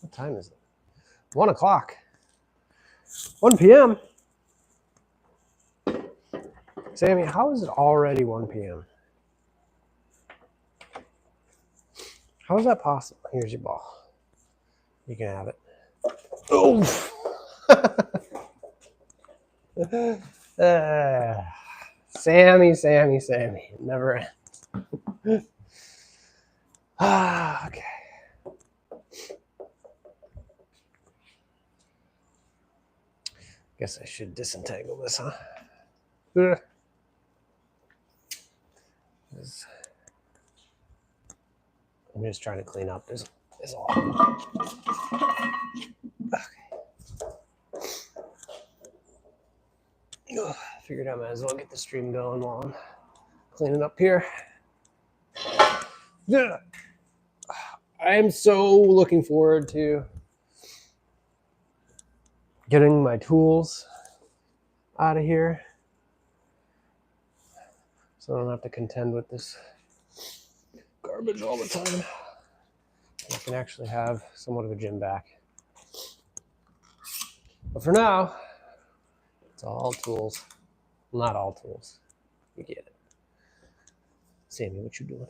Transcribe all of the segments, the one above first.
What time is it? 1 o'clock. 1 p.m. Sammy, how is it already 1 p.m.? How is that possible? Here's your ball. You can have it. Oh! Sammy. Never ends. Okay. Guess I should disentangle this, huh? I'm just trying to clean up. There's all. Okay. Figured I might as well get the stream going while I'm cleaning up here. I am so looking forward to getting my tools out of here so I don't have to contend with this garbage all the time. I can actually have somewhat of a gym back. But for now, it's all tools. Well, not all tools. You get it. Sammy, what you doing?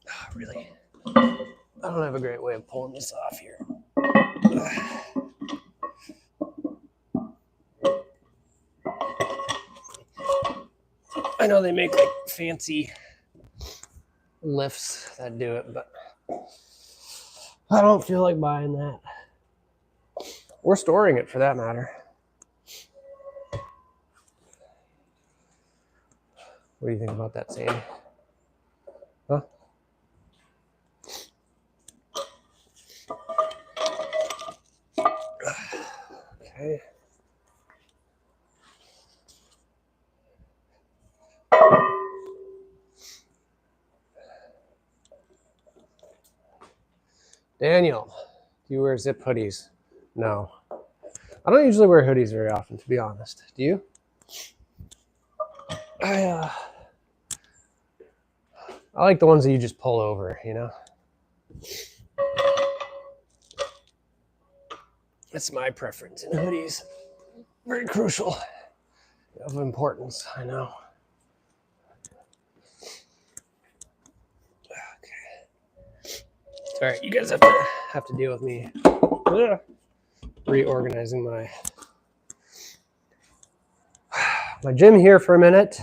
Oh, really? I don't have a great way of pulling this off here. I know they make like fancy lifts that do it, but I don't feel like buying that. Or storing it for that matter. What do you think about that, Sandy? Huh? Okay. Daniel, do you wear zip hoodies? No. I don't usually wear hoodies very often, to be honest. Do you? I like the ones that you just pull over, you know? That's my preference in hoodies. Very crucial. Of importance, I know. Okay. All right, you guys have to deal with me reorganizing my gym here for a minute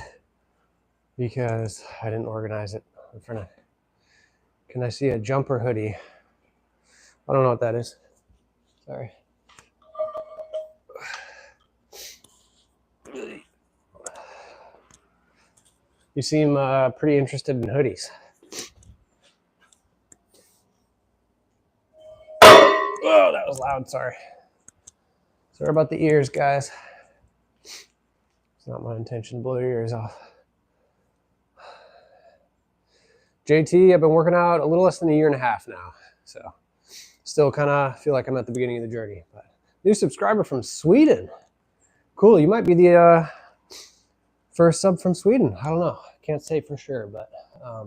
because I didn't organize it in front of. Can I see a jumper hoodie? I don't know what that is. Sorry. You seem pretty interested in hoodies. Oh, that was loud. Sorry. Sorry about the ears, guys. It's not my intention to blow your ears off. JT, I've been working out a little less than a year and a half now. So still kind of feel like I'm at the beginning of the journey. But new subscriber from Sweden. Cool. You might be the first sub from Sweden. I don't know. Can't say for sure, but I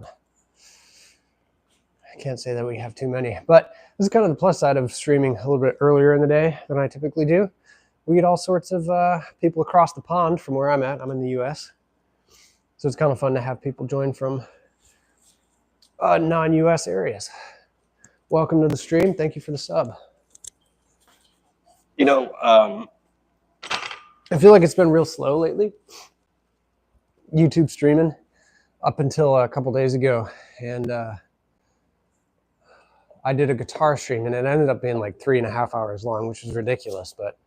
can't say that we have too many. But this is kind of the plus side of streaming a little bit earlier in the day than I typically do. We get all sorts of people across the pond from where I'm at. I'm in the US. So it's kind of fun to have people join from non-US areas. Welcome to the stream. Thank you for the sub. You know, I feel like it's been real slow lately. YouTube streaming up until a couple days ago. And I did a guitar stream and it ended up being like 3.5 hours long, which was ridiculous. But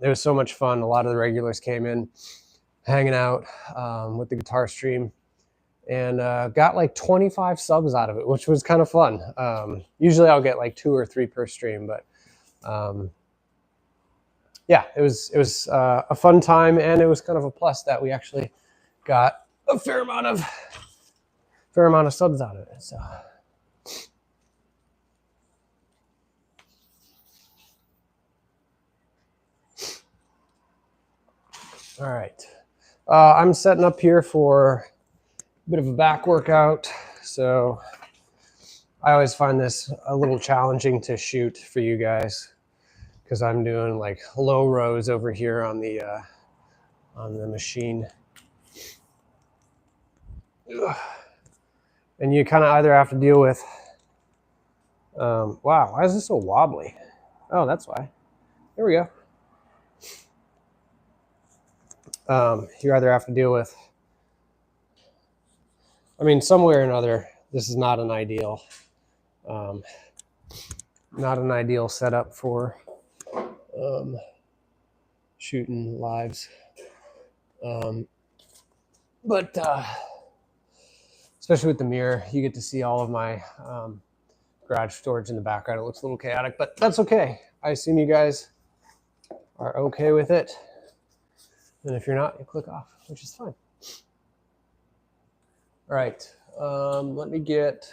it was so much fun. A lot of the regulars came in hanging out with the guitar stream and got like 25 subs out of it, which was kind of fun. Usually I'll get like 2 or 3 per stream, but yeah, it was a fun time, and it was kind of a plus that we actually got a fair amount of subs out of it. So. All right, I'm setting up here for a bit of a back workout. So I always find this a little challenging to shoot for you guys because I'm doing like low rows over here on the machine. Ugh. And you kind of either have to deal with, wow, why is this so wobbly? Oh, that's why. There we go. You either have to deal with, I mean, some way or another, this is not an ideal setup for shooting lives. But especially with the mirror, you get to see all of my garage storage in the background. It looks a little chaotic, but that's okay. I assume you guys are okay with it. And if you're not, you click off, which is fine. All right, let me get,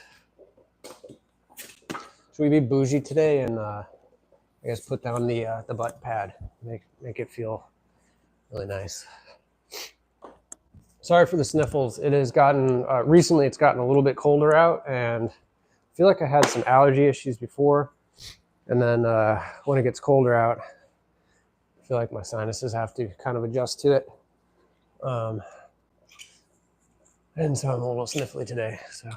should we be bougie today and I guess put down the butt pad, make it feel really nice. Sorry for the sniffles. It has gotten, recently it's gotten a little bit colder out, and I feel like I had some allergy issues before. And then when it gets colder out, I feel like my sinuses have to kind of adjust to it. And so I'm a little sniffly today. So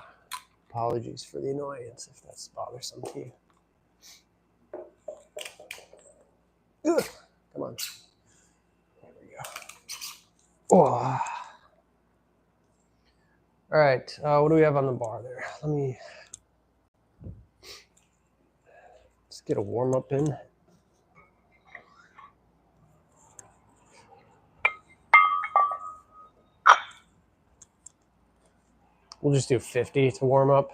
apologies for the annoyance if that's bothersome to you. Ugh, come on. There we go. Oh. All right, what do we have on the bar there? Let me just get a warm up in. We'll just do 50 to warm up.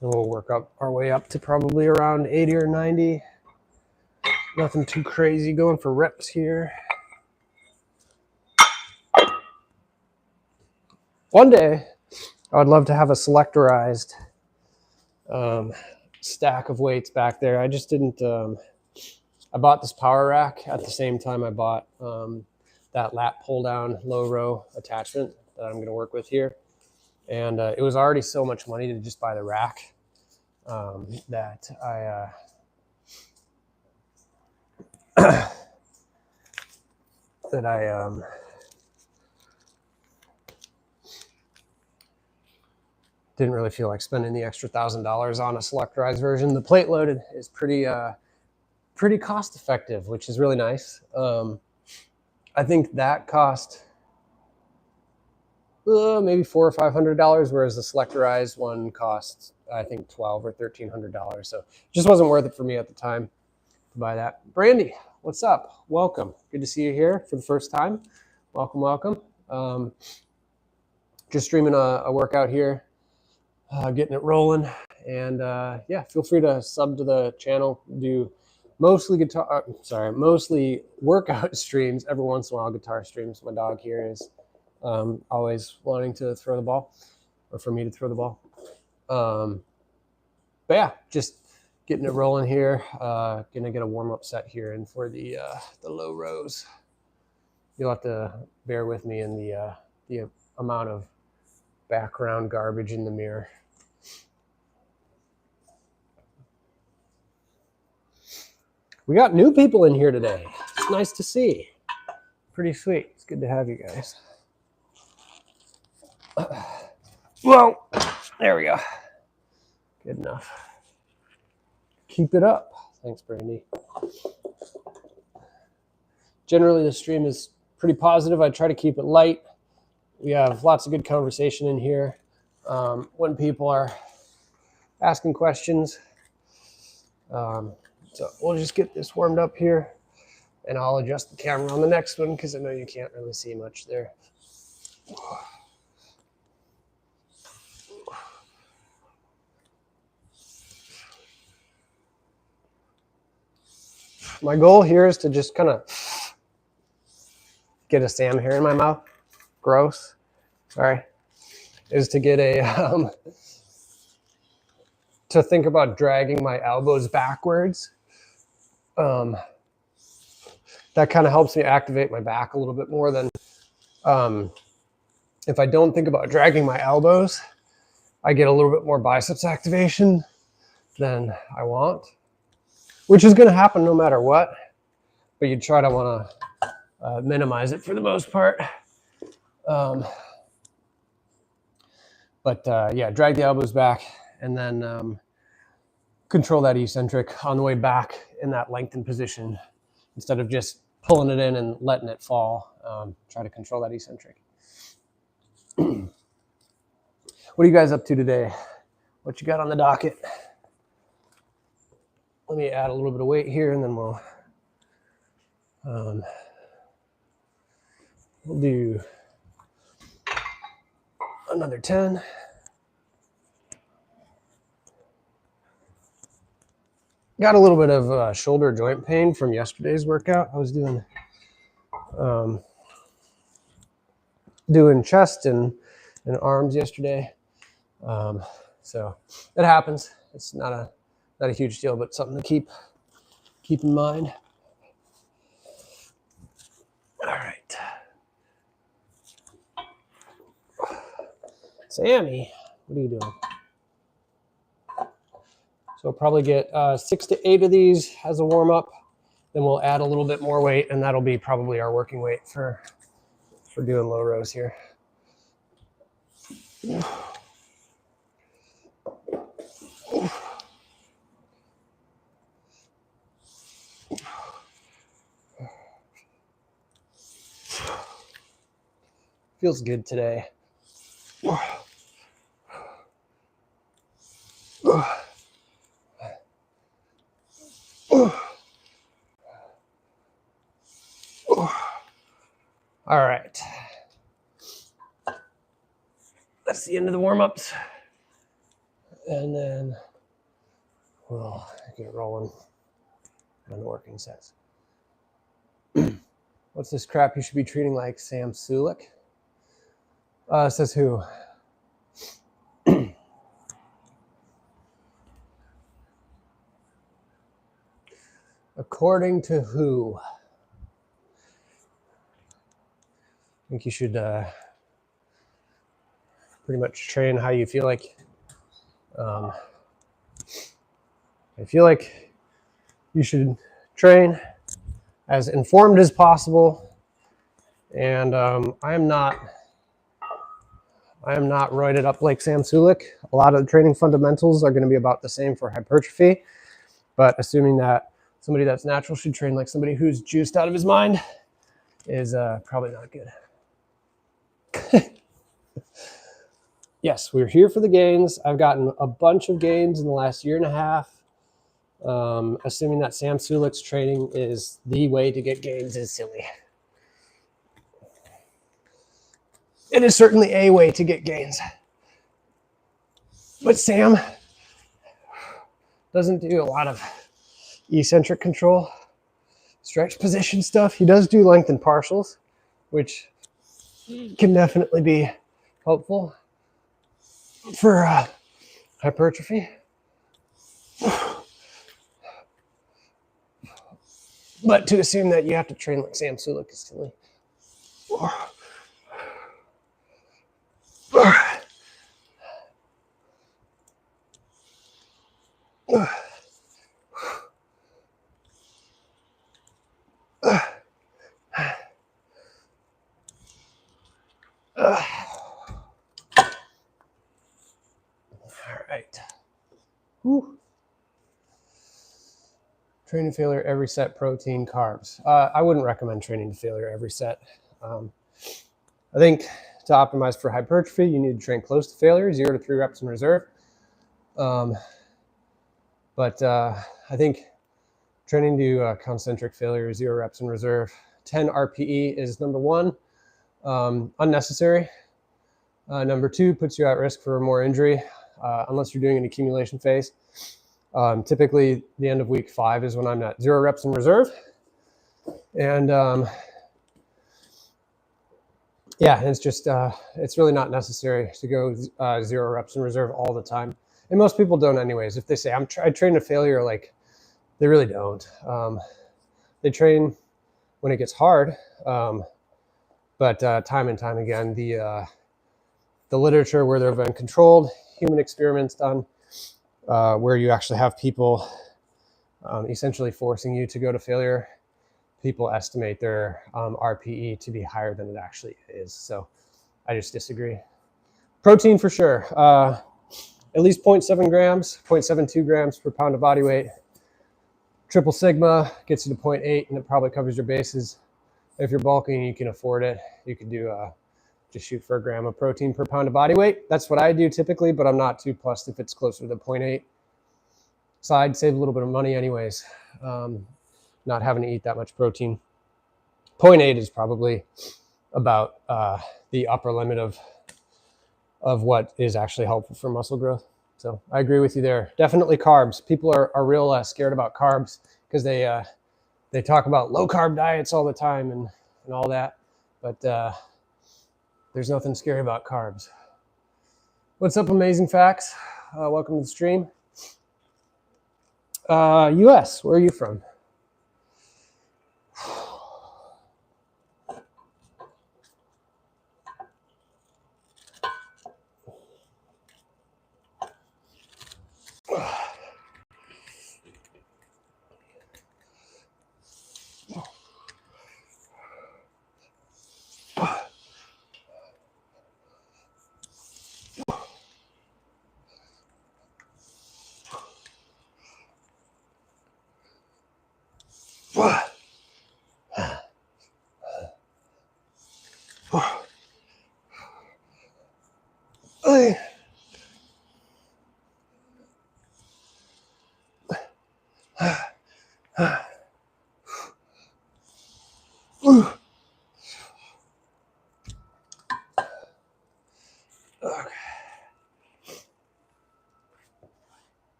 And we'll work up our way up to probably around 80 or 90. Nothing too crazy, going for reps here. One day, I would love to have a selectorized stack of weights back there. I just didn't, I bought this power rack at the same time I bought that lat pull down low row attachment that I'm going to work with here. And it was already so much money to just buy the rack that I didn't really feel like spending the extra $1,000 on a selectorized version. The plate loaded is pretty cost effective, which is really nice. I think that cost maybe $400 or $500, whereas the selectorized one costs, I think, $1,200 or $1,300. So it just wasn't worth it for me at the time to buy that. Brandy, what's up? Welcome. Good to see you here for the first time. Welcome, welcome. Just streaming a workout here, getting it rolling. And yeah, feel free to sub to the channel. Do mostly mostly workout streams. Every once in a while, guitar streams. My dog here is always wanting to throw the ball, or for me to throw the ball. But yeah, just getting it rolling here. Gonna get a warm-up set here, and for the low rows, you'll have to bear with me in the amount of background garbage in the mirror. We got new people in here today. It's nice to see. Pretty sweet. It's good to have you guys. Well, there we go. Good enough. Keep it up. Thanks, Brandy. Generally, the stream is pretty positive. I try to keep it light. We have lots of good conversation in here. When people are asking questions. So we'll just get this warmed up here, and I'll adjust the camera on the next one because I know you can't really see much there. My goal here is to just kind of get a Sam hair in my mouth. Gross. Sorry. Is to get a, to think about dragging my elbows backwards. That kind of helps me activate my back a little bit more than if I don't think about dragging my elbows, I get a little bit more biceps activation than I want, which is going to happen no matter what, but you try to want to minimize it for the most part. Yeah, drag the elbows back and then control that eccentric on the way back in that lengthened position instead of just pulling it in and letting it fall. Try to control that eccentric. What are you guys up to today? What you got on the docket? Let me add a little bit of weight here and then we'll do another 10. Got a little bit of shoulder joint pain from yesterday's workout. I was doing chest and arms yesterday. So it happens. It's not a huge deal, but something to keep in mind. All right. Sammy, what are you doing? So we'll probably get 6 to 8 of these as a warm-up. Then we'll add a little bit more weight, and that'll be probably our working weight for doing low rows here. Feels good today. All right. That's the end of the warm-ups. And then we'll get rolling on the working sets. What's this crap you should be treating like Sam Sulik? Says who? According to who? I think you should pretty much train how you feel like. I feel like you should train as informed as possible, and I am not roided up like Sam Sulik. A lot of the training fundamentals are going to be about the same for hypertrophy, but assuming that somebody that's natural should train like somebody who's juiced out of his mind is probably not good. Yes, we're here for the gains. I've gotten a bunch of gains in the last year and a half. Assuming that Sam Sulik's training is the way to get gains is silly. It is certainly a way to get gains. But Sam doesn't do a lot of eccentric control, stretch position stuff. He does do lengthened partials, which can definitely be helpful for hypertrophy. But to assume that you have to train like Sam Sulik is silly. All right. Whew. Training failure every set, protein, carbs. I wouldn't recommend training to failure every set. I think to optimize for hypertrophy, you need to train close to failure, 0 to 3 reps in reserve. But I think training to concentric failure, 0 reps in reserve, 10 RPE is number 1, unnecessary. Number 2, puts you at risk for more injury unless you're doing an accumulation phase. Typically, the end of week 5 is when I'm at 0 reps in reserve. And yeah, it's just, it's really not necessary to go 0 reps in reserve all the time. And most people don't anyways. If they say, I train to failure, like, they really don't. They train when it gets hard. But time and time again, the the literature where there have been controlled human experiments done, where you actually have people essentially forcing you to go to failure, people estimate their RPE to be higher than it actually is. So I just disagree. Protein for sure. At least 0.7 grams, 0.72 grams per pound of body weight. Triple sigma gets you to 0.8, and it probably covers your bases. If you're bulking, you can afford it. You could do just shoot for a gram of protein per pound of body weight. That's what I do typically, but I'm not too plussed if it's closer to 0.8. So I'd save a little bit of money anyways, not having to eat that much protein. 0.8 is probably about the upper limit of what is actually helpful for muscle growth. So I agree with you there. Definitely carbs. People are real scared about carbs because they talk about low carb diets all the time and all that, but there's nothing scary about carbs. What's up, Amazing Facts? Welcome to the stream. US, where are you from?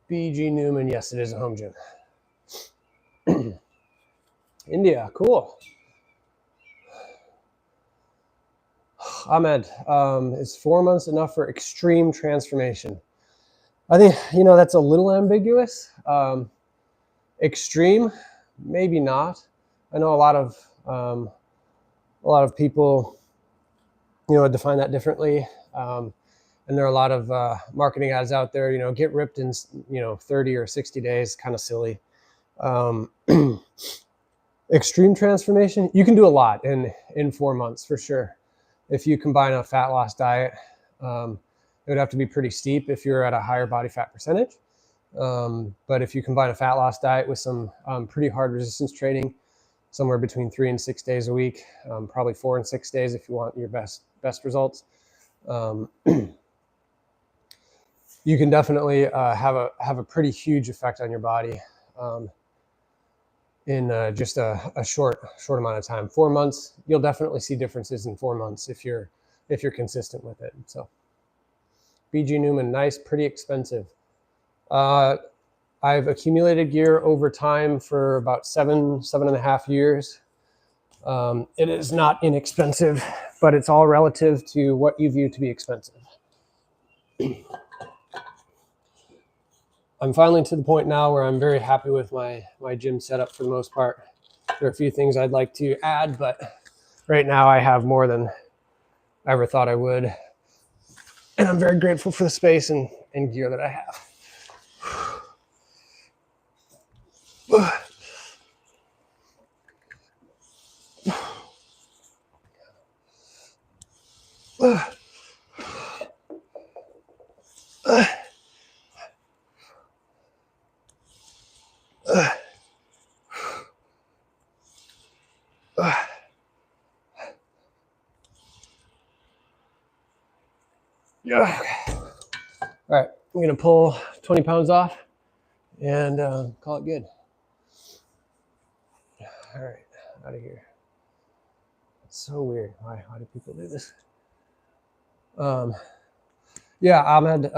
BG Newman, yes, it is a home gym. India, cool. Ahmed, is 4 months enough for extreme transformation? I think, that's a little ambiguous. Extreme, maybe not. I know a lot of people, define that differently. And there are a lot of marketing ads out there, get ripped in, 30 or 60 days, kind of silly. Extreme transformation, you can do a lot in 4 months for sure. If you combine a fat loss diet, it would have to be pretty steep if you're at a higher body fat percentage. But if you combine a fat loss diet with some pretty hard resistance training, somewhere between 3 and 6 days a week, probably 4 and 6 days if you want your best results. You can definitely have a pretty huge effect on your body in just a short amount of time. 4 months, you'll definitely see differences in 4 months if you're consistent with it. So, BG Newman, nice, pretty expensive. I've accumulated gear over time for about 7.5 years. It is not inexpensive, but it's all relative to what you view to be expensive. I'm finally to the point now where I'm very happy with my gym setup for the most part. There are a few things I'd like to add, but right now I have more than I ever thought I would. And I'm very grateful for the space and gear that I have. Yeah. All right, I'm gonna pull 20 pounds off and call it good. All right, out of here. It's so weird. Why do people do this? Yeah, Ahmed,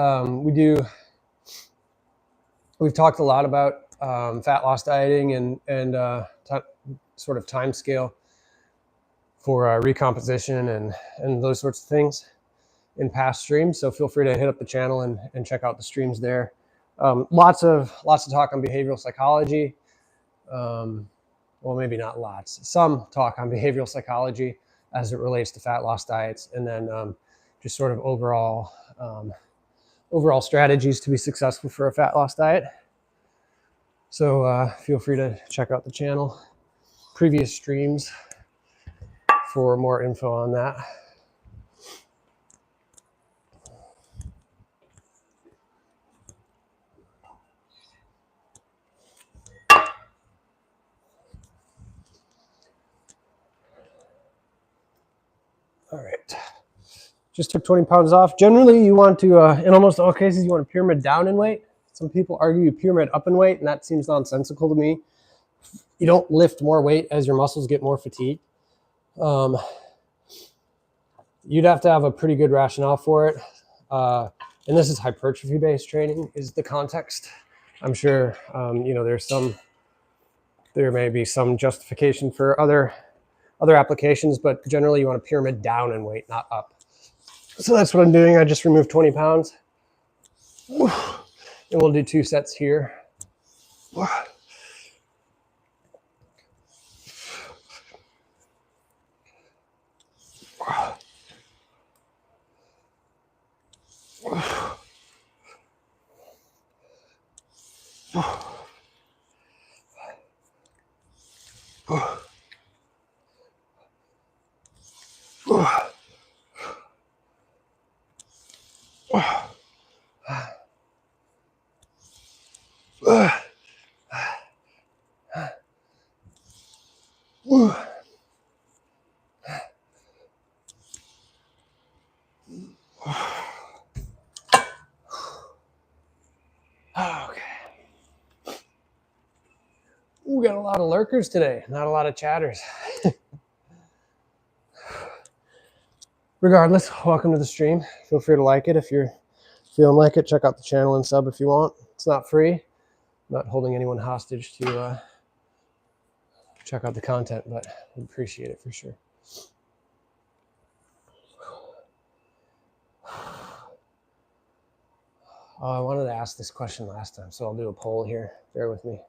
we've talked a lot about fat loss dieting and sort of time scale for recomposition and those sorts of things in past streams. So feel free to hit up the channel and check out the streams there. Lots of talk on behavioral psychology. Well, maybe not lots. Some talk on behavioral psychology as it relates to fat loss diets, and then just sort of overall strategies to be successful for a fat loss diet. So feel free to check out the channel, previous streams for more info on that. All right, just took 20 pounds off. Generally, you want to, in almost all cases, you want to pyramid down in weight. Some people argue you pyramid up in weight, and that seems nonsensical to me. You don't lift more weight as your muscles get more fatigued. You'd have to have a pretty good rationale for it. And this is hypertrophy-based training is the context. I'm sure, you know, there may be some justification for other applications, but generally you want to pyramid down in weight, not up. So that's what I'm doing. I just removed 20 pounds. And we'll do 2 sets here. Okay. We got a lot of lurkers today, not a lot of chatters. Regardless, welcome to the stream. Feel free to like it if you're feeling like it. Check out the channel and sub if you want. It's not free. I'm not holding anyone hostage to check out the content, but I'd appreciate it for sure. Oh, I wanted to ask this question last time, so I'll do a poll here. Bear with me.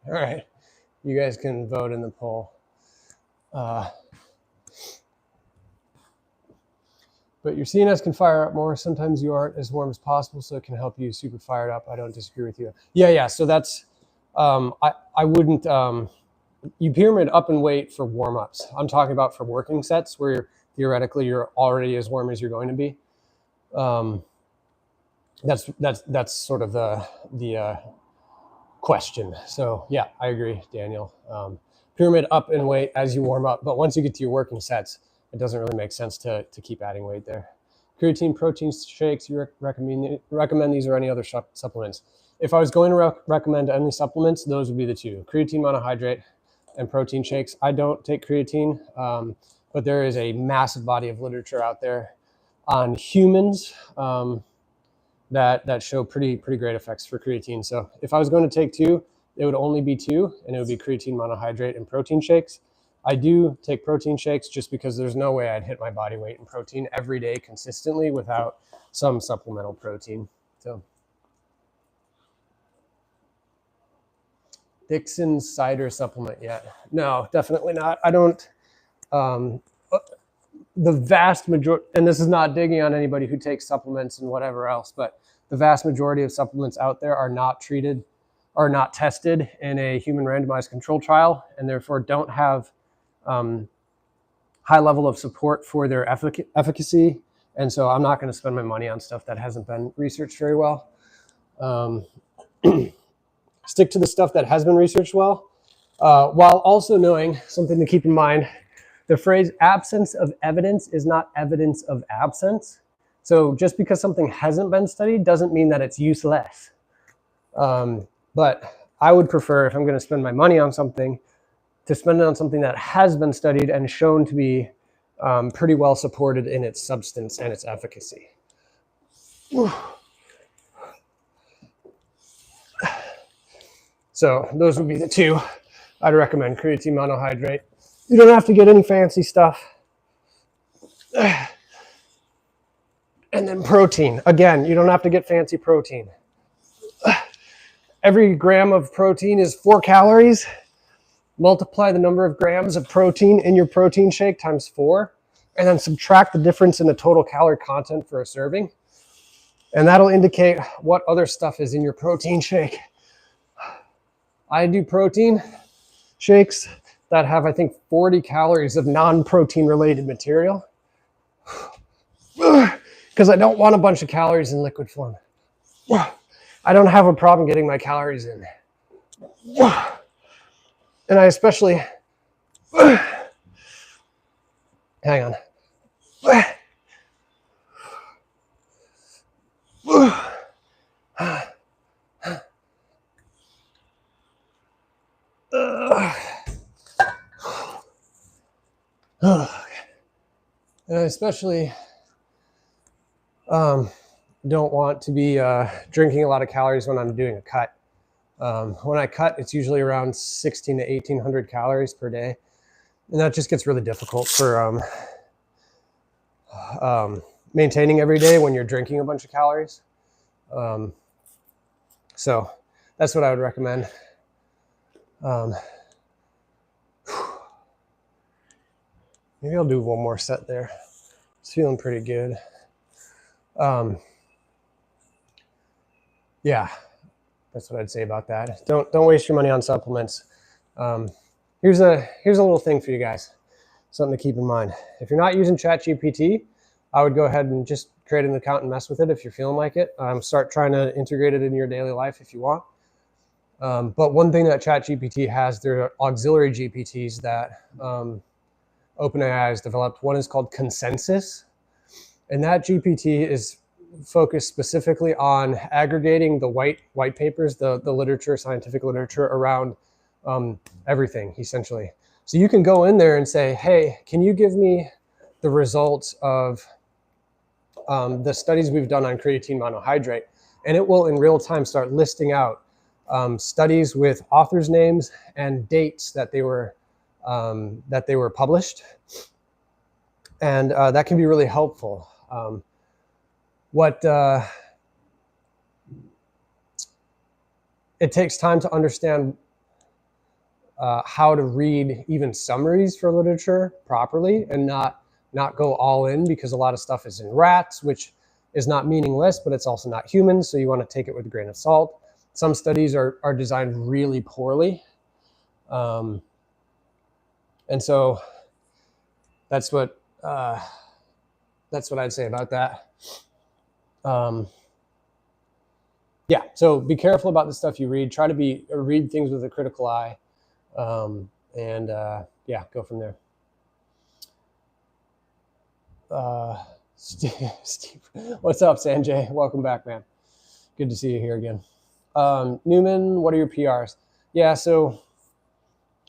All right, you guys can vote in the poll. But your CNS can fire up more. Sometimes you aren't as warm as possible, so it can help you super fired up. I don't disagree with you. Yeah. So that's, I wouldn't, you pyramid up in weight for warm-ups. I'm talking about for working sets where theoretically you're already as warm as you're going to be. That's sort of the question. So yeah, I agree, Daniel. Pyramid up in weight as you warm up, but once you get to your working sets, it doesn't really make sense to keep adding weight there. Creatine, protein shakes, you recommend these or any other supplements? If I was going to recommend any supplements, those would be the 2. Creatine monohydrate and protein shakes. I don't take creatine, but there is a massive body of literature out there on humans that show pretty great effects for creatine. So if I was going to take 2, it would only be 2, and it would be creatine monohydrate and protein shakes. I do take protein shakes just because there's no way I'd hit my body weight in protein every day consistently without some supplemental protein. So Dixon's cider supplement yet? No, definitely not. I don't. The vast majority, and this is not digging on anybody who takes supplements and whatever else, but the vast majority of supplements out there are not treated, are not tested in a human randomized control trial, and therefore don't have high level of support for their efficacy. And so I'm not going to spend my money on stuff that hasn't been researched very well. Stick to the stuff that has been researched well, while also knowing something to keep in mind. The phrase absence of evidence is not evidence of absence. So just because something hasn't been studied doesn't mean that it's useless. But I would prefer, if I'm going to spend my money on something, to spend it on something that has been studied and shown to be pretty well supported in its substance and its efficacy. So those would be the two I'd recommend: creatine monohydrate. You don't have to get any fancy stuff. And then protein. Again, you don't have to get fancy protein. Every gram of protein is 4 calories. Multiply the number of grams of protein in your protein shake times 4, and then subtract the difference in the total calorie content for a serving. And that'll indicate what other stuff is in your protein shake. I do protein shakes that have, I think, 40 calories of non-protein related material, because I don't want a bunch of calories in liquid form. I don't have a problem getting my calories in. And I especially, hang on. And I especially don't want to be drinking a lot of calories when I'm doing a cut. When I cut, it's usually around 16 to 1800 calories per day. And that just gets really difficult for maintaining every day when you're drinking a bunch of calories. So that's what I would recommend. Maybe I'll do one more set there. It's feeling pretty good. Yeah, that's what I'd say about that. Don't waste your money on supplements. Here's a little thing for you guys, something to keep in mind. If you're not using ChatGPT, I would go ahead and just create an account and mess with it if you're feeling like it. Start trying to integrate it in your daily life if you want. But one thing that ChatGPT has, there are auxiliary GPTs that OpenAI has developed. One is called Consensus, and that GPT is focused specifically on aggregating the white papers, the literature, scientific literature around everything, essentially. So you can go in there and say, hey, can you give me the results of the studies we've done on creatine monohydrate? And it will in real time start listing out studies with authors' names and dates that they were published. And that can be really helpful. It takes time to understand how to read even summaries for literature properly and not go all in, because a lot of stuff is in rats, which is not meaningless, but it's also not humans. So you want to take it with a grain of salt. Some studies are designed really poorly. And so that's what I'd say about that. Yeah, so be careful about the stuff you read. Try to read things with a critical eye, and yeah, go from there. Steve, what's up, Sanjay? Welcome back, man. Good to see you here again. Newman, what are your PRs? Yeah, so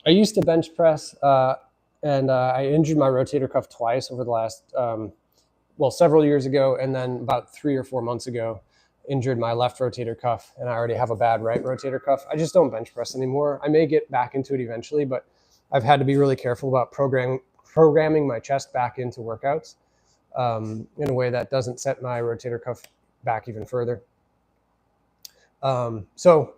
I used to bench press, and I injured my rotator cuff twice over the last, several years ago, and then about 3 or 4 months ago, injured my left rotator cuff, and I already have a bad right rotator cuff. I just don't bench press anymore. I may get back into it eventually, but I've had to be really careful about programming my chest back into workouts in a way that doesn't set my rotator cuff back even further. So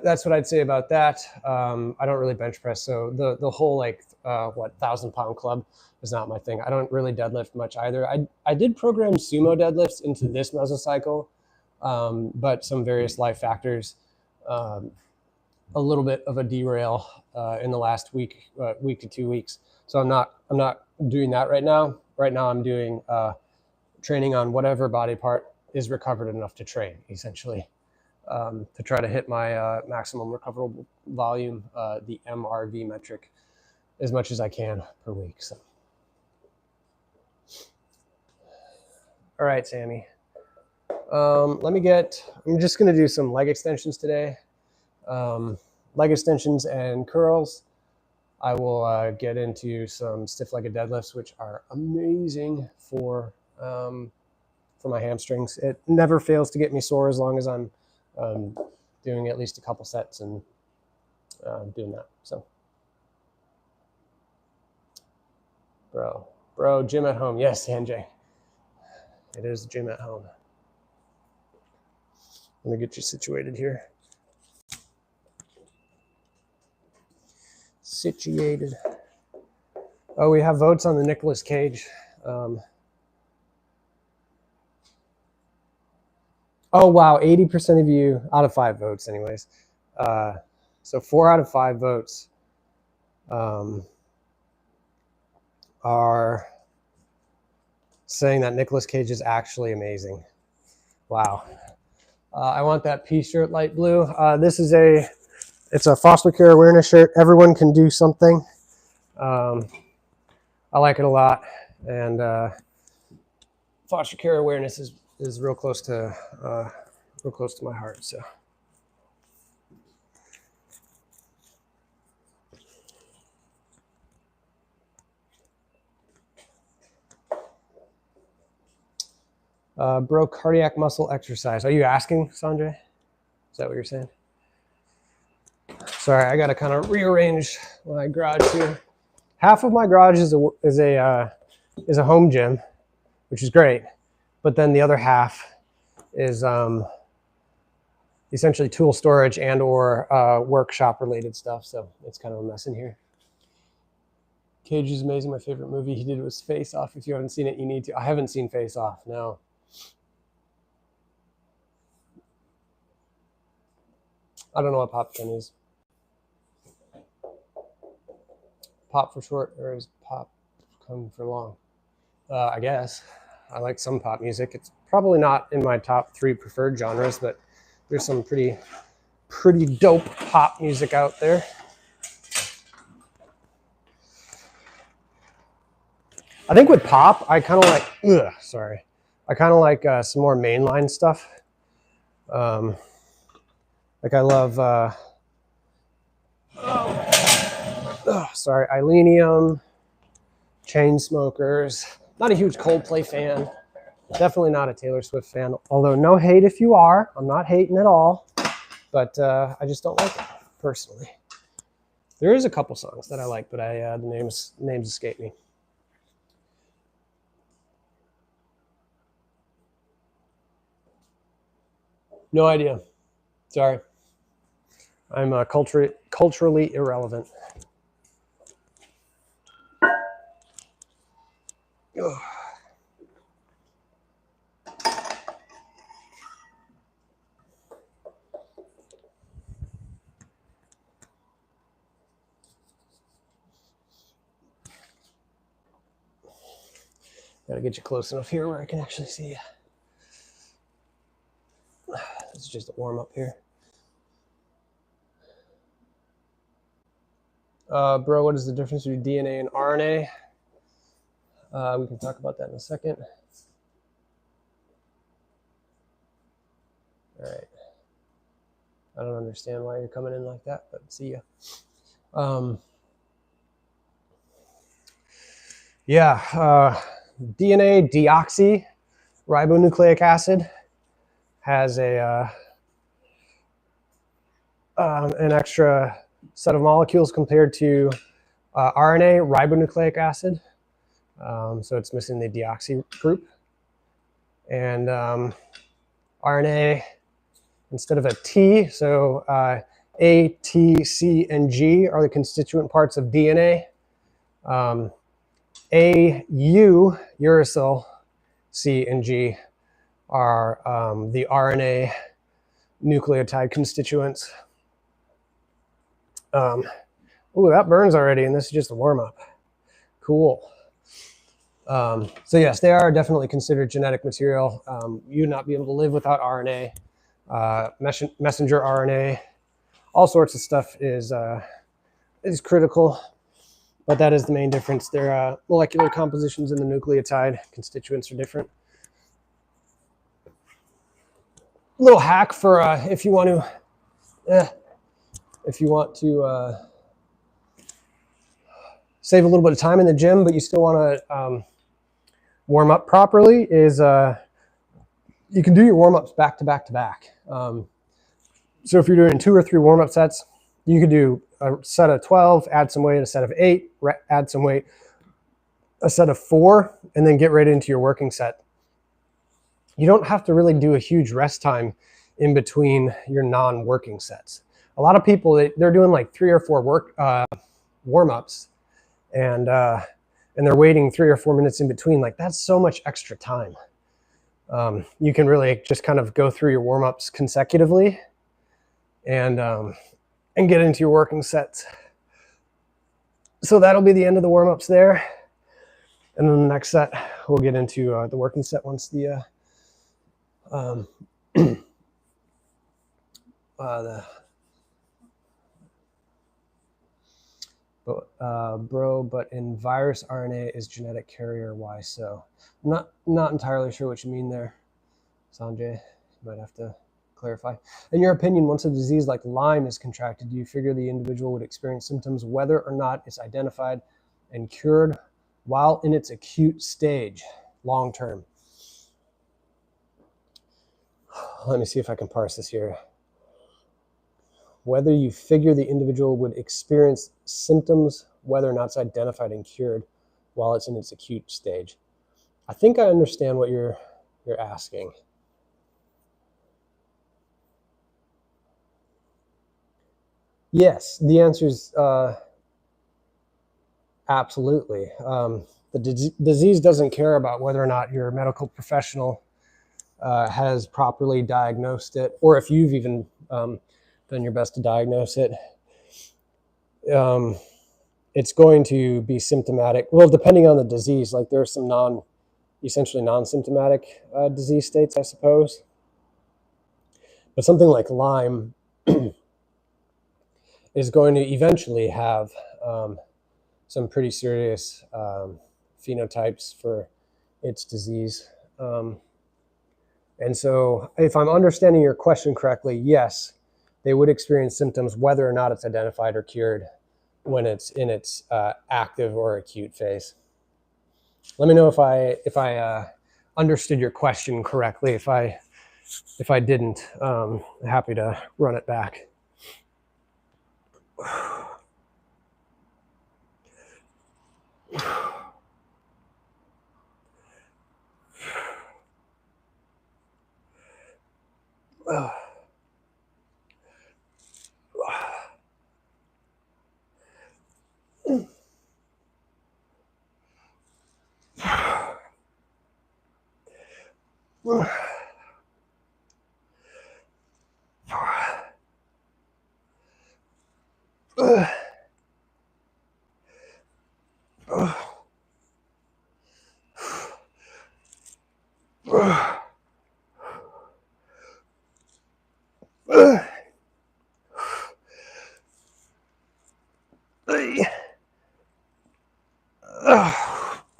that's what I'd say about that. I don't really bench press, so the whole 1,000-pound club is not my thing. I don't really deadlift much either. I did program sumo deadlifts into this mesocycle, but some various life factors, a little bit of a derail in the last week to 2 weeks. So I'm not doing that right now. Right now I'm doing training on whatever body part is recovered enough to train, essentially, to try to hit my maximum recoverable volume, the MRV metric, as much as I can per week. So All right, Sammy. I'm just going to do some leg extensions today. Leg extensions and curls. I will get into some stiff-legged deadlifts, which are amazing for my hamstrings. It never fails to get me sore as long as I'm doing at least a couple sets and doing that. So, bro, gym at home. Yes, Sanjay. It is gym at home. Let me get you situated here. Situated. Oh, we have votes on the Nicolas Cage. Oh, wow, 80% of you, out of 5 votes anyways. So 4 out of 5 votes are saying that Nicolas Cage is actually amazing. Wow. I want that P shirt, light blue. It's a foster care awareness shirt. Everyone can do something. I like it a lot, and foster care awareness is real close to my heart. So. Bro, cardiac muscle exercise. Are you asking, Sanjay? Is that what you're saying? Sorry, I got to kind of rearrange my garage here. Half of my garage is a home gym, which is great, but then the other half is essentially tool storage and/or workshop related stuff. So it's kind of a mess in here. Cage is amazing. My favorite movie he did was Face Off. If you haven't seen it, you need to. I haven't seen Face Off. No. I don't know what popcorn is. Pop for short, or is pop come for long? I guess. I like some pop music. It's probably not in my top 3 preferred genres, but there's some pretty dope pop music out there. I think with pop, I kind of like, I kind of like some more mainline stuff. Like I love, Illenium, Chainsmokers. Not a huge Coldplay fan. Definitely not a Taylor Swift fan. Although no hate if you are. I'm not hating at all. But I just don't like it personally. There is a couple songs that I like, but the names escape me. No idea. Sorry. I'm culturally irrelevant. Ugh. Gotta get you close enough here where I can actually see you. This is just a warm up here. Bro, what is the difference between DNA and RNA? We can talk about that in a second. All right. I don't understand why you're coming in like that, but see ya. DNA deoxyribonucleic acid has an extra set of molecules compared to RNA, ribonucleic acid. So it's missing the deoxy group. And RNA, instead of a T, so A, T, C, and G are the constituent parts of DNA. A, U, uracil, C, and G are the RNA nucleotide constituents. Ooh, that burns already, and this is just a warm-up. Cool. So yes, they are definitely considered genetic material. You would not be able to live without RNA. Messenger RNA, all sorts of stuff is critical, but that is the main difference. Their molecular compositions in the nucleotide constituents are different. little hack for if you want to save a little bit of time in the gym, but you still want to warm up properly, is you can do your warm-ups back to back to back. So if you're doing 2 or 3 warm-up sets, you could do a set of 12, add some weight, a set of 8, add some weight, a set of 4, and then get right into your working set. You don't have to really do a huge rest time in between your non-working sets. A lot of people, they're doing like 3 or 4 warm-ups, and they're waiting 3 or 4 minutes in between. Like, that's so much extra time. You can really just kind of go through your warm-ups consecutively and get into your working sets. So that'll be the end of the warm-ups there. And then the next set, we'll get into the working set once the but in virus RNA is genetic carrier. Why so? I'm not entirely sure what you mean there, Sanjay. You might have to clarify. In your opinion, once a disease like Lyme is contracted, do you figure the individual would experience symptoms whether or not it's identified and cured while in its acute stage, long term? Let me see if I can parse this here. Whether you figure the individual would experience symptoms whether or not it's identified and cured while it's in its acute stage. I think I understand what you're asking. Yes, the answer is absolutely. The disease doesn't care about whether or not your medical professional has properly diagnosed it, or if you've even done your best to diagnose it. It's going to be symptomatic. Well, depending on the disease, like there are some essentially non-symptomatic disease states, I suppose. But something like Lyme is going to eventually have some pretty serious phenotypes for its disease. And so if I'm understanding your question correctly, yes, they would experience symptoms whether or not it's identified or cured when it's in its active or acute phase. Let me know if I understood your question correctly. If I didn't, happy to run it back.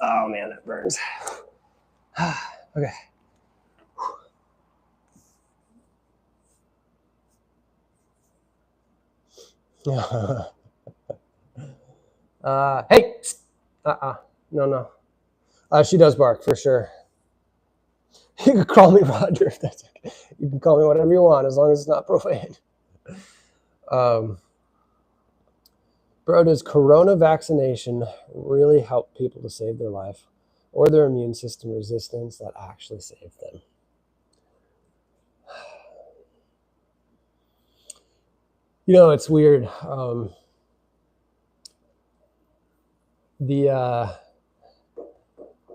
Oh man, that burns. Okay. Hey. No. She does bark for sure. You can call me Roger if that's okay. You can call me whatever you want as long as it's not profane. Bro, does corona vaccination really help people to save their life, or their immune system resistance that actually saved them? You know, it's weird.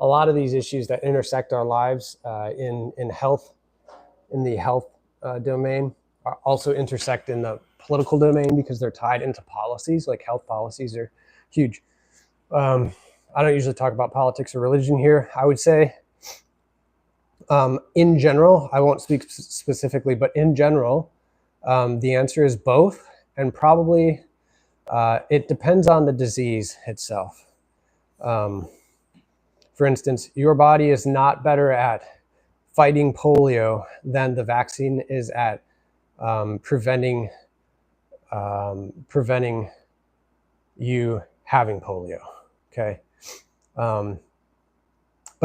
A lot of these issues that intersect our lives in health, in the health domain, also intersect in the political domain because they're tied into policies. Like health policies are huge. I don't usually talk about politics or religion here. I would say, in general, I won't speak specifically, but in general, the answer is both, and probably it depends on the disease itself. For instance, your body is not better at fighting polio than the vaccine is at preventing you having polio. Okay. But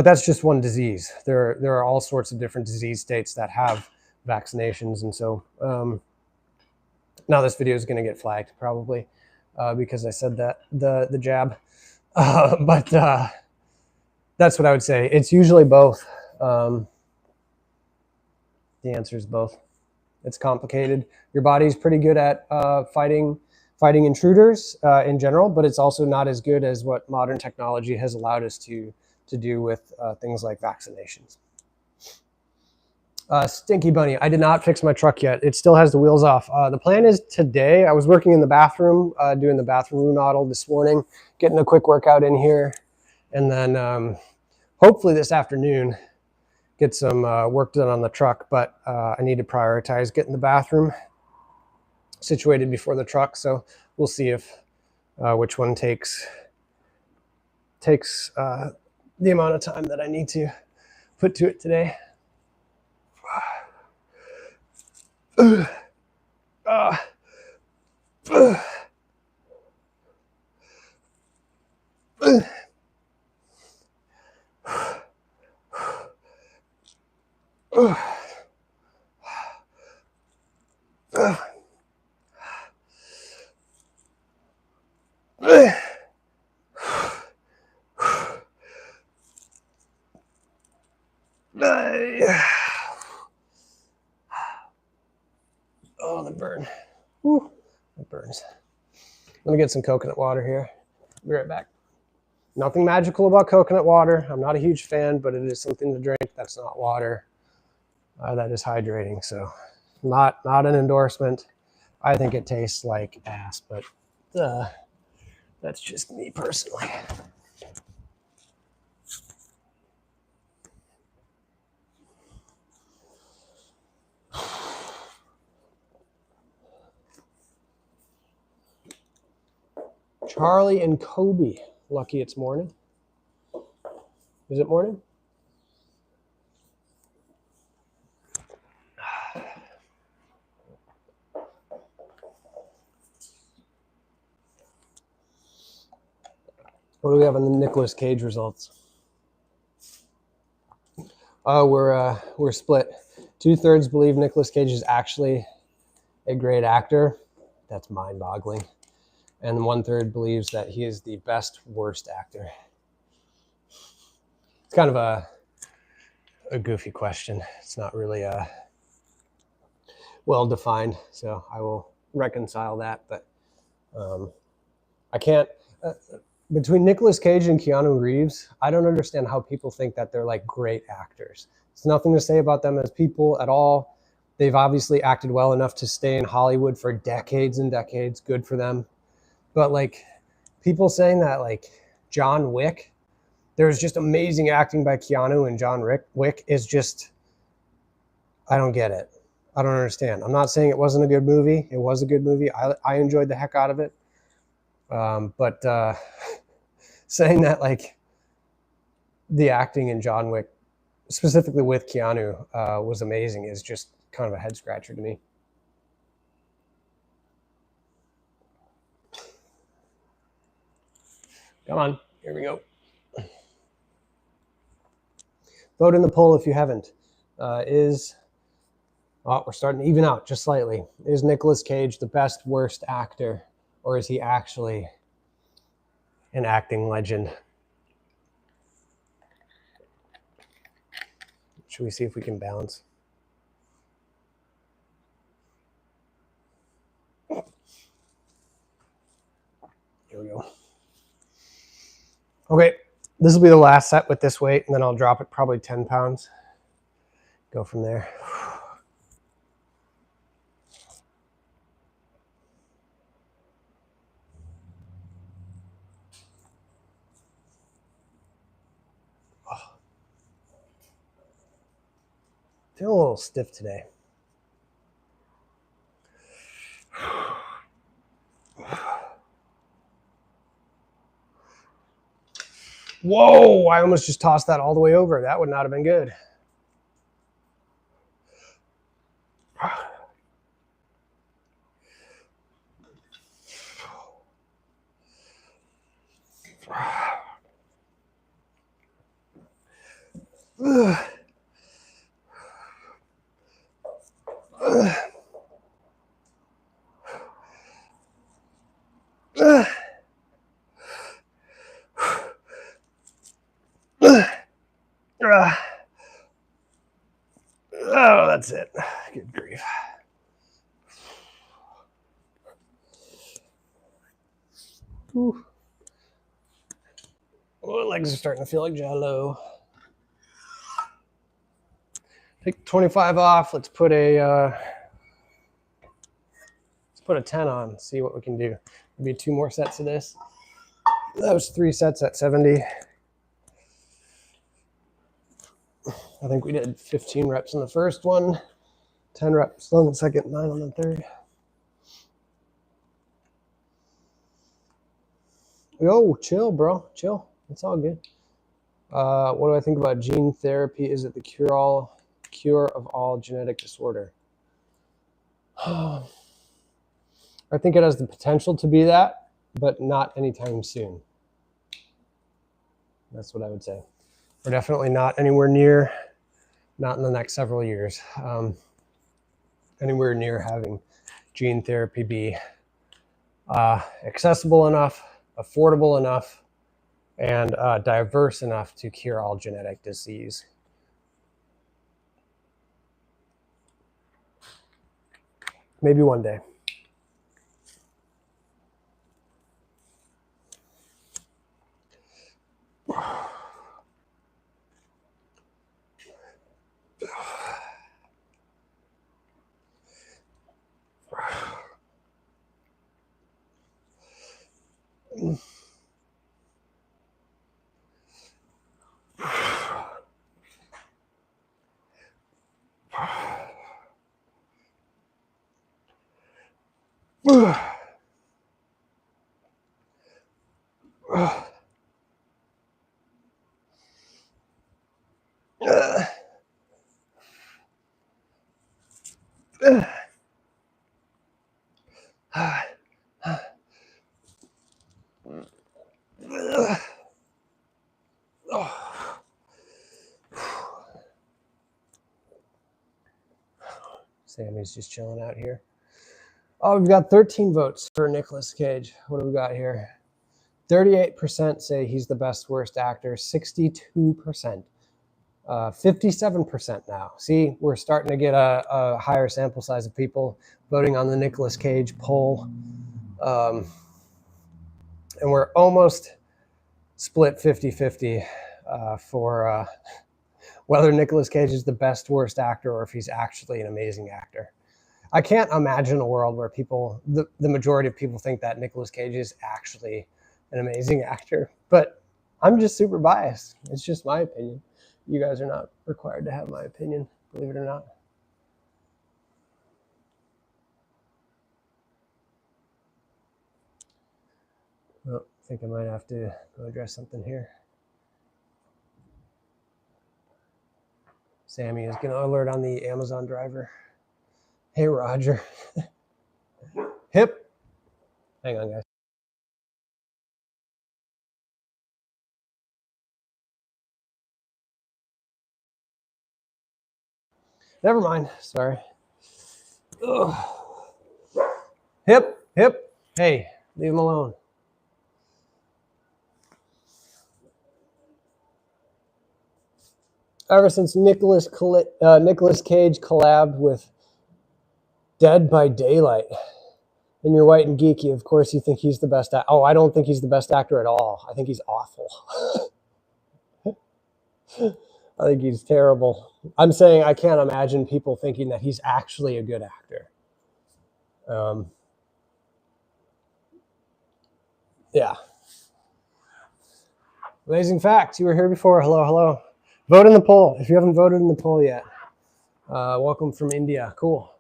that's just one disease. There are all sorts of different disease states that have vaccinations. And so now this video is going to get flagged probably because I said that, the jab. But that's what I would say. It's usually both. The answer is both. It's complicated. Your body's pretty good at fighting intruders in general, but it's also not as good as what modern technology has allowed us to do with things like vaccinations. Stinky Bunny, I did not fix my truck yet. It still has the wheels off. The plan is today. I was working in the bathroom, doing the bathroom remodel this morning, getting a quick workout in here, and then hopefully this afternoon get some work done on the truck. But I need to prioritize getting the bathroom situated before the truck. So we'll see if which one takes the amount of time that I need to put to it today. Oh, the burn. Woo, it burns. Let me get some coconut water here. Be right back. Nothing magical about coconut water. I'm not a huge fan, but it is something to drink. That's not water. That is hydrating. So not an endorsement. I think it tastes like ass, but that's just me personally. Charlie and Kobe. Lucky it's morning. Is it morning? What do we have on the Nicolas Cage results? We're split. 2/3 believe Nicolas Cage is actually a great actor. That's mind-boggling. And 1/3 believes that he is the best worst actor. It's kind of a goofy question. It's not really well defined, so I will reconcile that. But I can't. Between Nicolas Cage and Keanu Reeves, I don't understand how people think that they're like great actors. It's nothing to say about them as people at all. They've obviously acted well enough to stay in Hollywood for decades and decades. Good for them. But like people saying that like John Wick, there's just amazing acting by Keanu and John Wick is just, I don't get it. I don't understand. I'm not saying it wasn't a good movie. It was a good movie. I enjoyed the heck out of it. But saying that like the acting in John Wick, specifically with Keanu, was amazing is just kind of a head scratcher to me. Come on, here we go. Vote in the poll if you haven't. We're starting to even out just slightly. Is Nicolas Cage the best worst actor, or is he actually an acting legend? Should we see if we can balance? Here we go. Okay, this will be the last set with this weight, and then I'll drop it probably 10 pounds. Go from there. Feel a little stiff today. Whoa, I almost just tossed that all the way over. That would not have been good. Oh, that's it. Good grief. Ooh. Oh, legs are starting to feel like jello. Take 25 off. Let's put a 10 on. See what we can do. Maybe 2 more sets of this. That was 3 sets at 70. I think we did 15 reps in the first one, 10 reps on the second, 9 on the third. Yo, chill, bro. Chill. It's all good. What do I think about gene therapy? Is it the cure of all genetic disorder? I think it has the potential to be that, but not anytime soon. That's what I would say. We're definitely not anywhere near, not in the next several years, anywhere near having gene therapy be accessible enough, affordable enough, and diverse enough to cure all genetic disease. Maybe one day. Sammy's just chilling out here. Oh, we've got 13 votes for Nicolas Cage. What do we got here? 38% say he's the best worst actor. 62%. 57% now. See, we're starting to get a higher sample size of people voting on the Nicolas Cage poll. And we're almost split 50-50 for whether Nicolas Cage is the best worst actor or if he's actually an amazing actor. I can't imagine a world where the majority of people think that Nicolas Cage is actually an amazing actor, but I'm just super biased. It's just my opinion. You guys are not required to have my opinion, believe it or not. Well, I think I might have to go address something here. Sammy is going to alert on the Amazon driver. Hey, Roger. Hip. Hang on, guys. Never mind. Sorry. Ugh. Hip. Hey, leave him alone. Ever since Nicolas Cage collabed with Dead by Daylight, and you're white and geeky, of course you think he's the best. Oh, I don't think he's the best actor at all. I think he's awful. I think he's terrible. I'm saying I can't imagine people thinking that he's actually a good actor. Yeah. Amazing facts. You were here before. Hello. Vote in the poll. If you haven't voted in the poll yet. Welcome from India. Cool.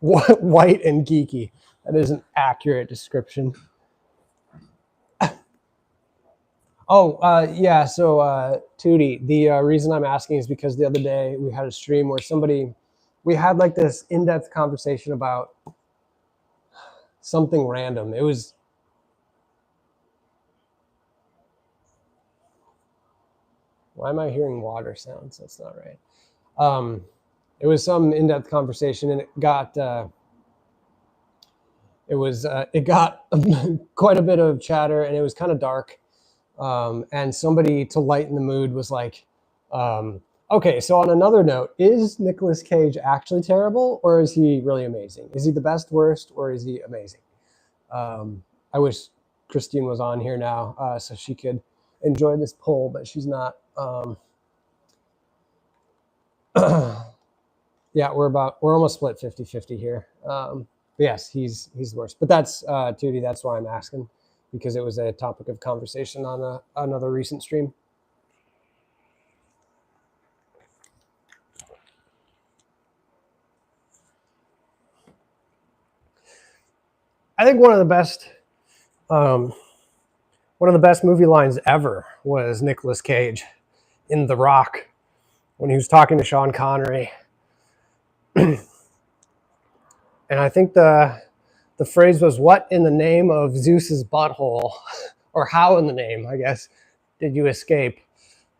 White and geeky. That is an accurate description. Yeah. So, Tootie, the reason I'm asking is because the other day we had a stream where we had like this in-depth conversation about something random. It was, why am I hearing water sounds? That's not right. It was some in-depth conversation, and it got quite a bit of chatter, and it was kind of dark. And somebody, to lighten the mood, was like, okay, so on another note, is Nicolas Cage actually terrible, or is he really amazing? Is he the best, worst, or is he amazing? I wish Christine was on here now so she could enjoy this poll, but she's not. Yeah, we're almost split 50-50 here. But yes, he's the worst. But that's Tootie, that's why I'm asking, because it was a topic of conversation on another recent stream. I think one of the best movie lines ever was Nicolas Cage in The Rock when he was talking to Sean Connery. And I think the phrase was, "What in the name of Zeus's butthole," or "How in the name, I guess, did you escape?"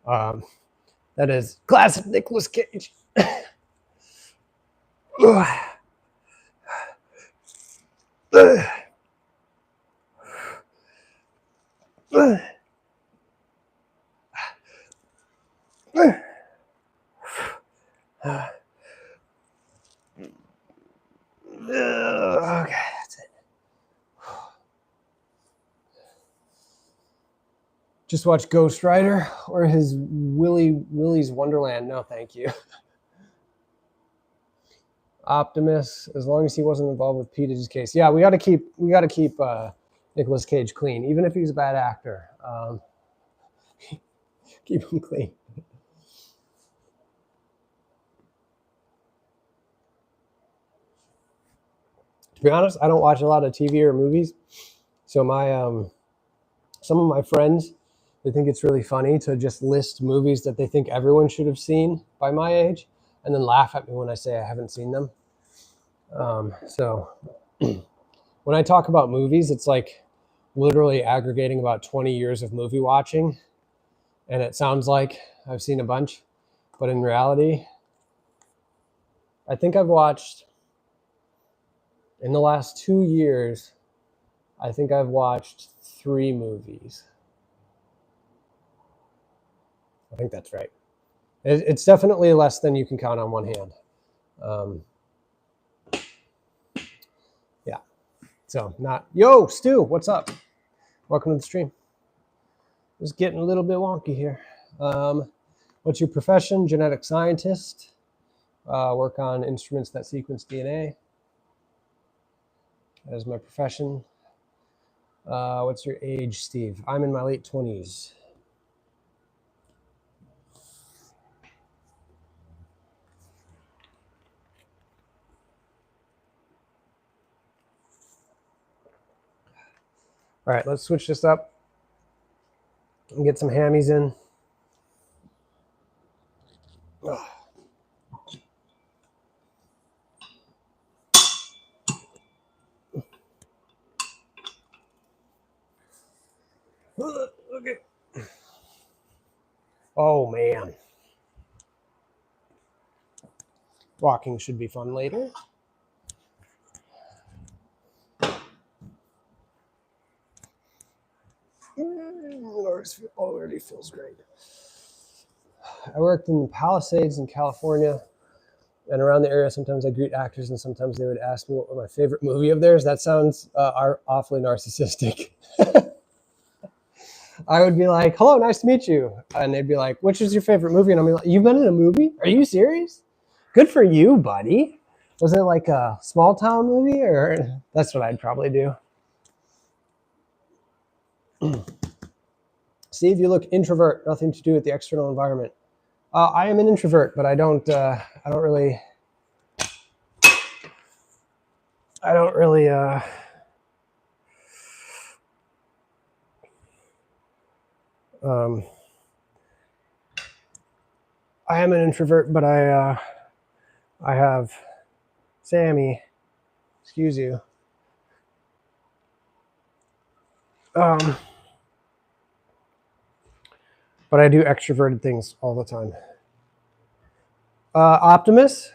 That is classic Nicolas Cage. Okay, that's it. Just watch Ghost Rider or his Willy's Wonderland. No, thank you. Optimus, as long as he wasn't involved with Peter's case. Yeah, we got to keep Nicolas Cage clean, even if he's a bad actor. Keep him clean. To be honest, I don't watch a lot of TV or movies, so my some of my friends, they think it's really funny to just list movies that they think everyone should have seen by my age, and then laugh at me when I say I haven't seen them. So when I talk about movies, it's like literally aggregating about 20 years of movie watching, and it sounds like I've seen a bunch, but in reality, I think I've watched, in the last 2 years, I think I've watched 3 movies. I think that's right. It's definitely less than you can count on one hand. Yeah. So not, yo, Stu, what's up? Welcome to the stream. Just getting a little bit wonky here. What's your profession? Genetic scientist. Work on instruments that sequence DNA. That is my profession. What's your age, Steve? I'm in my late 20s. All right, let's switch this up and get some hammies in. Oh. Okay. Oh man. Walking should be fun later. It already feels great. I worked in the Palisades in California and around the area. Sometimes I greet actors and sometimes they would ask me what was my favorite movie of theirs. That sounds awfully narcissistic. I would be like, hello, nice to meet you. And they'd be like, which is your favorite movie? And I'll be like, you've been in a movie? Are you serious? Good for you, buddy. Was it like a small town movie? Or that's what I'd probably do. Steve, you look introvert, nothing to do with the external environment. I am an introvert, but I don't really I am an introvert, but I have Sammy, excuse you. But I do extroverted things all the time. Optimus,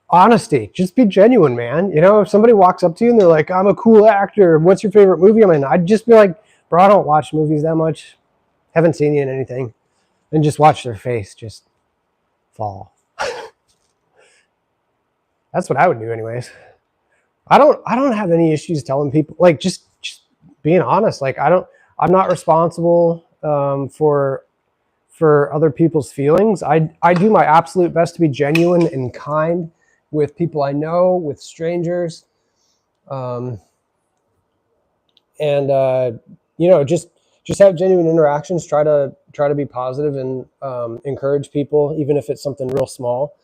honesty. Just be genuine, man. You know, if somebody walks up to you and they're like, I'm a cool actor, what's your favorite movie I'm in? I'd just be like, bro, I don't watch movies that much. Haven't seen you in anything. And just watch their face just fall. That's what I would do anyways. I don't have any issues telling people, like, just being honest. Like, I'm not responsible for other people's feelings. I do my absolute best to be genuine and kind with people I know, with strangers. You know, just have genuine interactions, try to be positive and encourage people, even if it's something real small.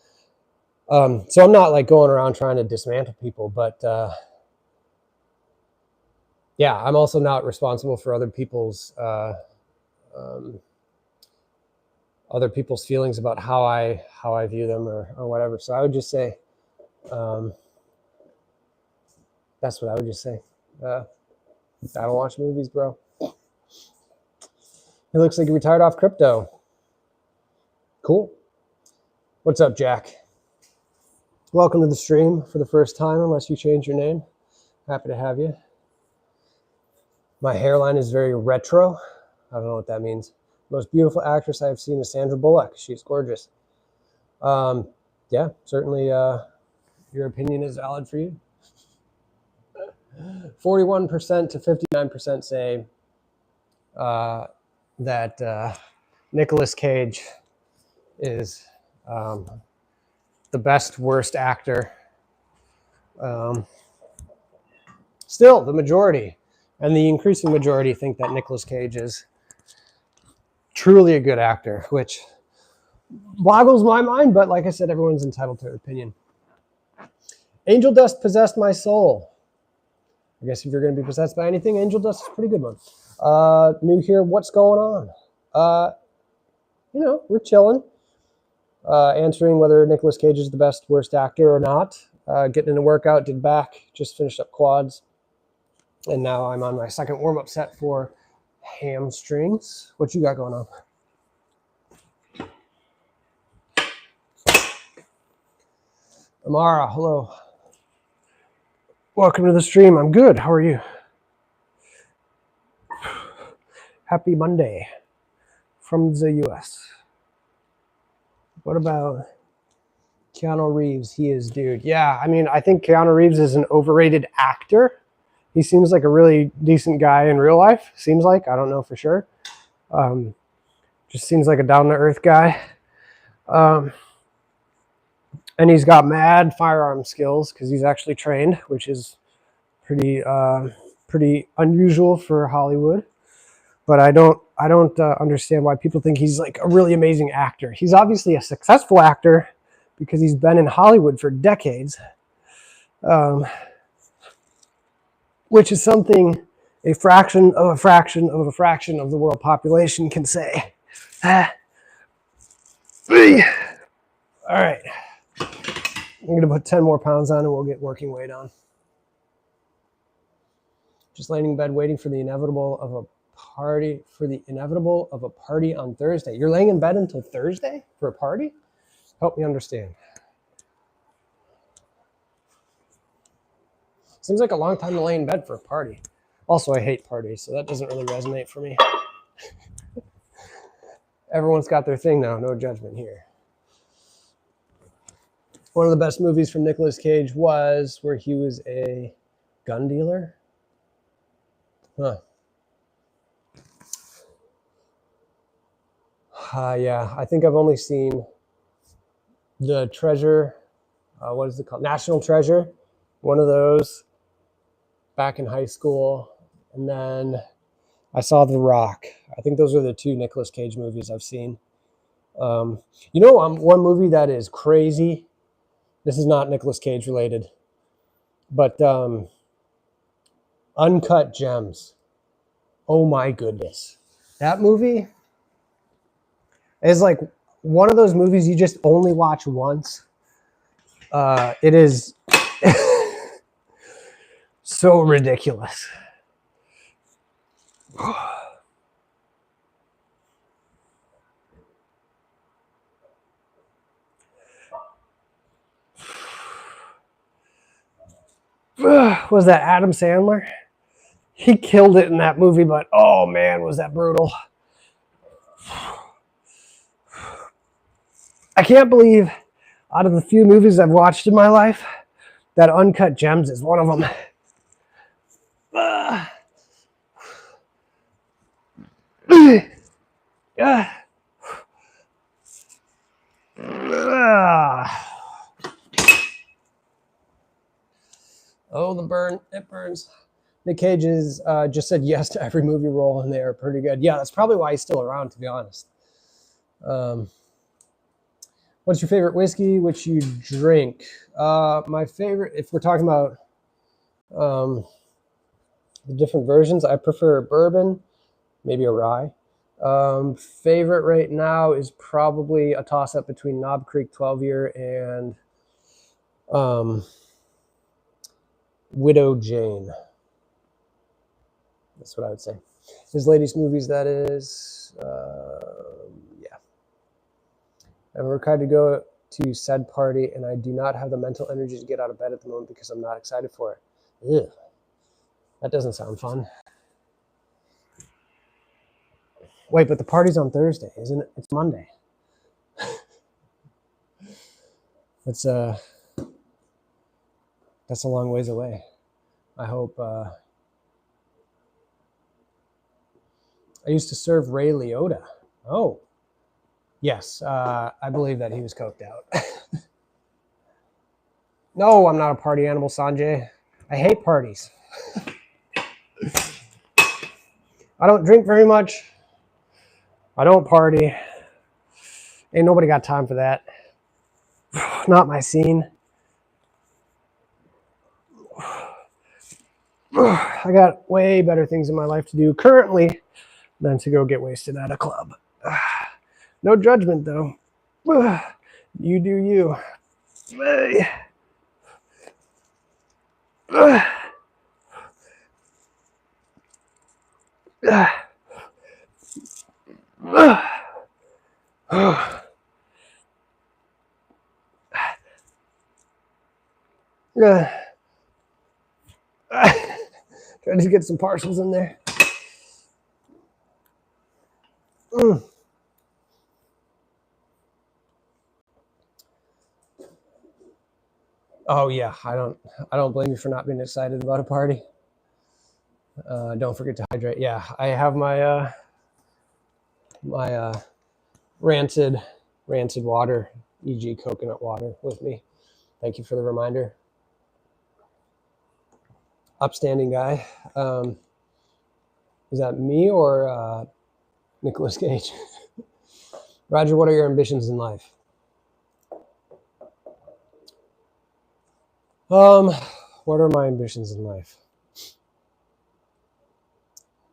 So I'm not like going around trying to dismantle people, but yeah, I'm also not responsible for other people's feelings about how I view them or whatever. So I would just say, that's what I would just say. I don't watch movies, bro. It looks like you retired off crypto. Cool. What's up, Jack? Welcome to the stream for the first time, unless you change your name. Happy to have you. My hairline is very retro. I don't know what that means. Most beautiful actress I have seen is Sandra Bullock. She's gorgeous. Yeah, certainly your opinion is valid for you. 41% to 59% say that Nicolas Cage is the best worst actor. Still, the majority and the increasing majority think that Nicolas Cage is truly a good actor, which boggles my mind, but like I said, everyone's entitled to their opinion. Angel dust possessed my soul. I guess if you're going to be possessed by anything, angel dust is a pretty good one. New here, what's going on? You know, we're chilling. Answering whether Nicolas Cage is the best worst actor or not. Getting in a workout, did back, just finished up quads. And now I'm on my second warm-up set for hamstrings. What you got going on? Amara, hello. Welcome to the stream. I'm good. How are you? Happy Monday from the US. What about Keanu Reeves? He is dude. Yeah, I mean, I think Keanu Reeves is an overrated actor. He seems like a really decent guy in real life. Seems like. I don't know for sure. Just seems like a down-to-earth guy. And he's got mad firearm skills because he's actually trained, which is pretty unusual for Hollywood. But I don't understand why people think he's like a really amazing actor. He's obviously a successful actor because he's been in Hollywood for decades, which is something a fraction of a fraction of a fraction of the world population can say. All right. I'm going to put 10 more pounds on and we'll get working weight on. Just laying in bed waiting for the inevitable of a party on Thursday. You're laying in bed until Thursday for a party? Help me understand. Seems like a long time to lay in bed for a party. Also, I hate parties, so that doesn't really resonate for me. Everyone's got their thing now, no judgment here. One of the best movies from Nicolas Cage was where he was a gun dealer. Huh. Yeah, I think I've only seen The Treasure. What is it called? National Treasure. One of those back in high school. And then I saw The Rock. I think those are the two Nicolas Cage movies I've seen. You know, one movie that is crazy. This is not Nicolas Cage related, but Uncut Gems. Oh my goodness. That movie is like one of those movies you just only watch once. It is so ridiculous. Was that Adam Sandler? He killed it in that movie, but oh man, was that brutal. I can't believe out of the few movies I've watched in my life, that Uncut Gems is one of them. Oh, the burn. It burns. Nick Cage is, just said yes to every movie role, and they are pretty good. Yeah, that's probably why he's still around, to be honest. What's your favorite whiskey? Which you drink? My favorite, if we're talking about the different versions, I prefer bourbon, maybe a rye. Favorite right now is probably a toss-up between Knob Creek 12-year and Widow Jane. That's what I would say. His latest movies, that is. Yeah. I'm required to go to said party, and I do not have the mental energy to get out of bed at the moment because I'm not excited for it. Ugh. That doesn't sound fun. Wait, but the party's on Thursday, isn't it? It's Monday. That's a long ways away. I hope. I used to serve Ray Liotta. Oh, yes. I believe that he was coked out. No, I'm not a party animal, Sanjay. I hate parties. I don't drink very much. I don't party. Ain't nobody got time for that. Not my scene. I got way better things in my life to do currently than to go get wasted at a club. No judgment, though. You do you. Try to get some parcels in there. Oh yeah, I don't blame you for not being excited about a party. Don't forget to hydrate. Yeah, I have my rancid water, e.g. coconut water, with me. Thank you for the reminder. Upstanding guy. Is that me or Nicolas Cage? Roger, what are your ambitions in life? What are my ambitions in life?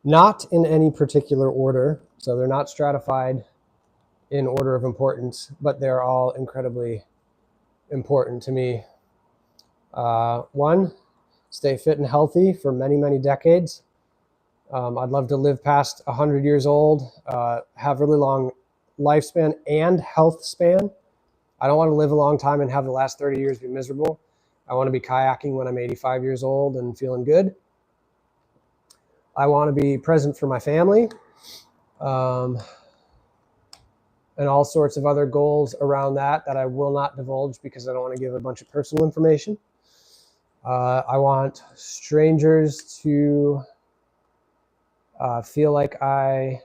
Not in any particular order, so they're not stratified in order of importance, but they're all incredibly important to me. One, stay fit and healthy for many, many decades. I'd love to live past 100 years old, have really long lifespan and health span. I don't want to live a long time and have the last 30 years be miserable. I want to be kayaking when I'm 85 years old and feeling good. I want to be present for my family, and all sorts of other goals around that I will not divulge because I don't want to give a bunch of personal information. I want strangers to feel like I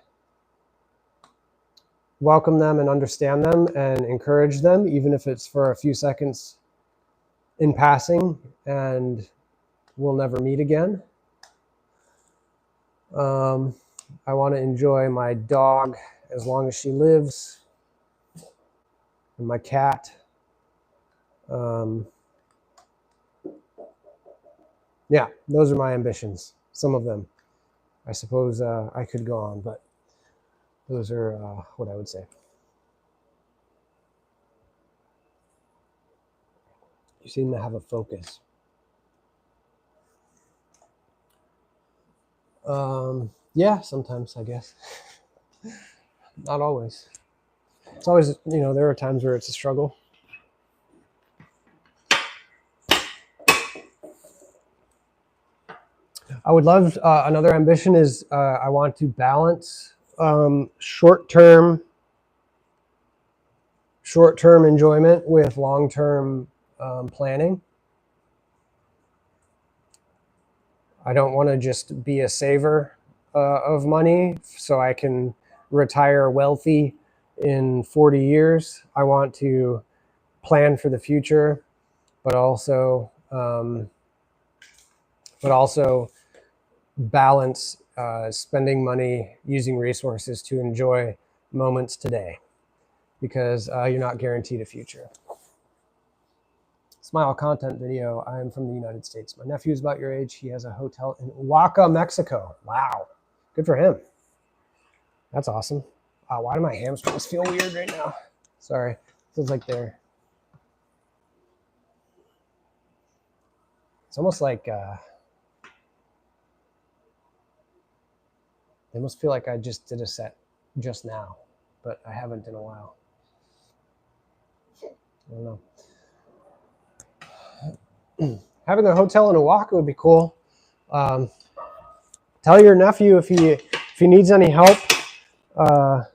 welcome them and understand them and encourage them, even if it's for a few seconds in passing and we'll never meet again. I want to enjoy my dog as long as she lives, and my cat. Yeah, those are my ambitions. Some of them. I suppose I could go on, but those are what I would say. You seem to have a focus. Yeah, sometimes, I guess. Not always. It's always, there are times where it's a struggle. I would love, another ambition is I want to balance short-term enjoyment with long-term planning. I don't want to just be a saver of money so I can retire wealthy in 40 years. I want to plan for the future, but also balance spending money, using resources to enjoy moments today, because you're not guaranteed a future. Smile content video. I am from the United States. My nephew is about your age. He has a hotel in Oaxaca, Mexico. Wow. Good for him. That's awesome. Why do my hamstrings feel weird right now? Sorry. Feels like it's almost like they almost feel like I just did a set just now, but I haven't in a while. I don't know. Having a hotel in Oaxaca would be cool. Tell your nephew if he needs any help to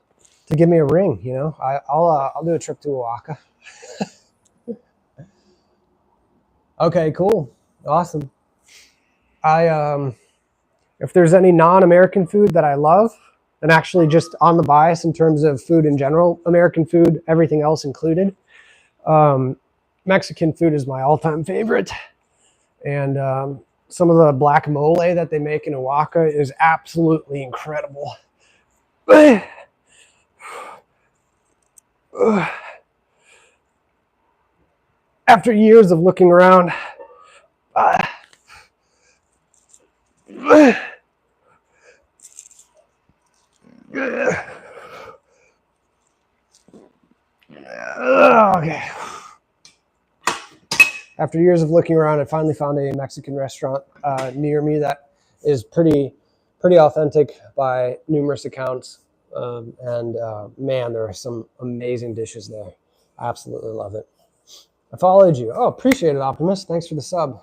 give me a ring. I'll do a trip to Oaxaca. Okay, cool, awesome. If there's any non-American food that I love, and actually just on the bias in terms of food in general, American food, everything else included, Mexican food is my all-time favorite. And some of the black mole that they make in Oaxaca is absolutely incredible. After years of looking around, okay. After years of looking around, I finally found a Mexican restaurant near me that is pretty authentic by numerous accounts. Man, there are some amazing dishes there. I absolutely love it. I followed you. Oh, appreciate it, Optimus. Thanks for the sub.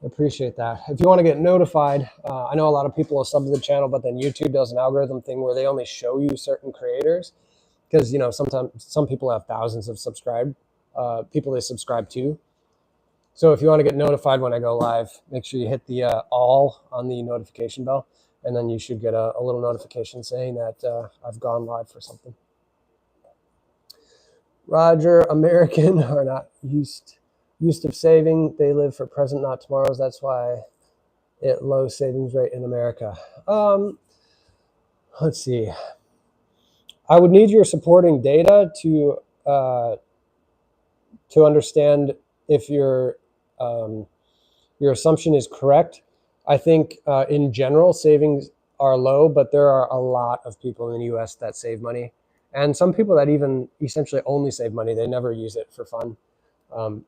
I appreciate that. If you want to get notified, I know a lot of people will sub to the channel, but then YouTube does an algorithm thing where they only show you certain creators, because sometimes some people have thousands of people they subscribe to. So if you want to get notified when I go live, make sure you hit the all on the notification bell, and then you should get a little notification saying that I've gone live for something. Roger, American are not used of saving. They live for present, not tomorrow's. That's why low savings rate in America. Let's see. I would need your supporting data to understand if your assumption is correct. I think in general savings are low, but there are a lot of people in the U.S. that save money, and some people that even essentially only save money. They never use it for fun.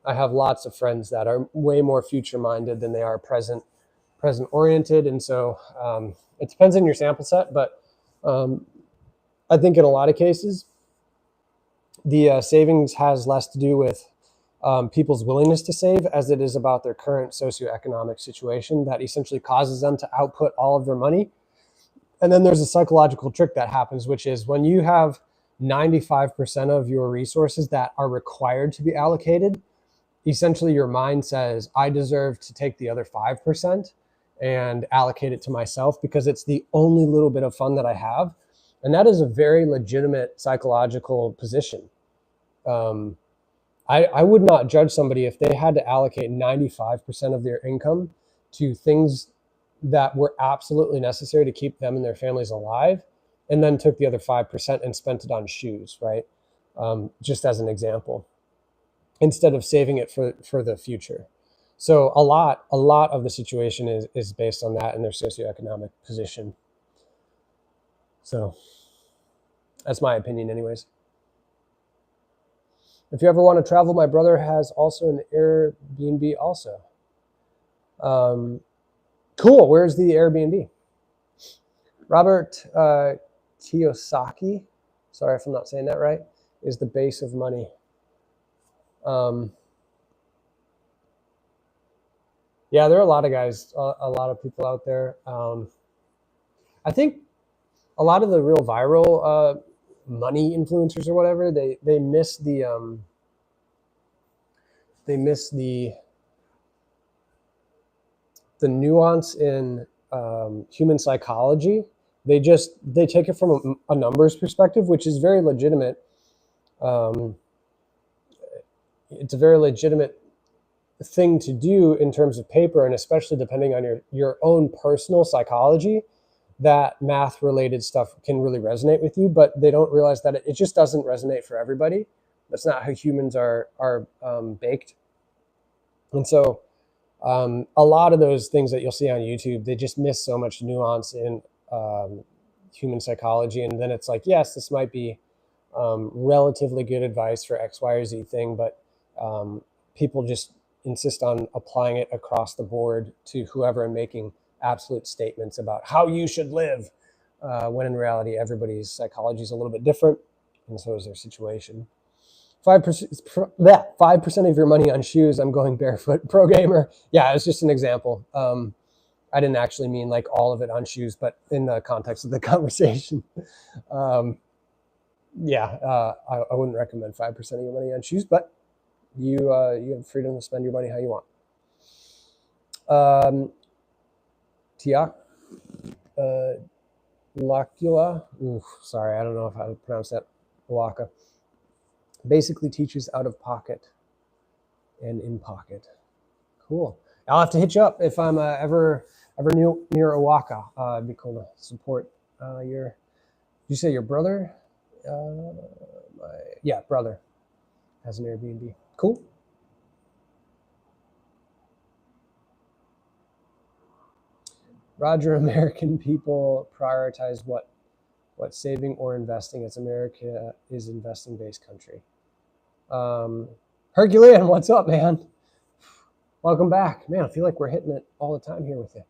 I have lots of friends that are way more future-minded than they are present-oriented, and so it depends on your sample set, but I think in a lot of cases, the savings has less to do with people's willingness to save as it is about their current socioeconomic situation that essentially causes them to output all of their money. And then there's a psychological trick that happens, which is when you have 95% of your resources that are required to be allocated, essentially your mind says, I deserve to take the other 5% and allocate it to myself because it's the only little bit of fun that I have. And that is a very legitimate psychological position. I would not judge somebody if they had to allocate 95% of their income to things that were absolutely necessary to keep them and their families alive, and then took the other 5% and spent it on shoes, right? Just as an example, instead of saving it for the future. So a lot of the situation is based on that and their socioeconomic position. So that's my opinion anyways. If you ever want to travel, my brother has also an Airbnb also. Cool. Where's the Airbnb? Robert Kiyosaki, sorry if I'm not saying that right, is the base of money. Yeah, there are a lot of guys, a lot of people out there. I think a lot of the real viral money influencers or whatever, they miss the nuance in human psychology. They take it from a numbers perspective, which is very legitimate. It's a very legitimate thing to do in terms of paper, and especially depending on your own personal psychology, that math related stuff can really resonate with you, but they don't realize that it just doesn't resonate for everybody. That's not how humans are baked. And so a lot of those things that you'll see on YouTube, they just miss so much nuance in human psychology. And then it's like, yes, this might be relatively good advice for X, Y, or Z thing, but people just insist on applying it across the board to whoever and making absolute statements about how you should live, when in reality, everybody's psychology is a little bit different, and so is their situation. 5% of your money on shoes. I'm going barefoot. Pro gamer. Yeah, it's just an example. I didn't actually mean like all of it on shoes, but in the context of the conversation. I wouldn't recommend 5% of your money on shoes, but you have freedom to spend your money how you want. Tiak Lacula. Sorry, I don't know how to pronounce that. Waka. Basically teaches out of pocket and in pocket. Cool. I'll have to hit you up if I'm ever near Oaxaca. It'd be cool to support your. Did you say your brother? Brother has an Airbnb. Cool. Roger, American people prioritize what saving or investing, as America is investing-based country. Herculean, what's up, man? Welcome back. Man, I feel like we're hitting it all the time here with you.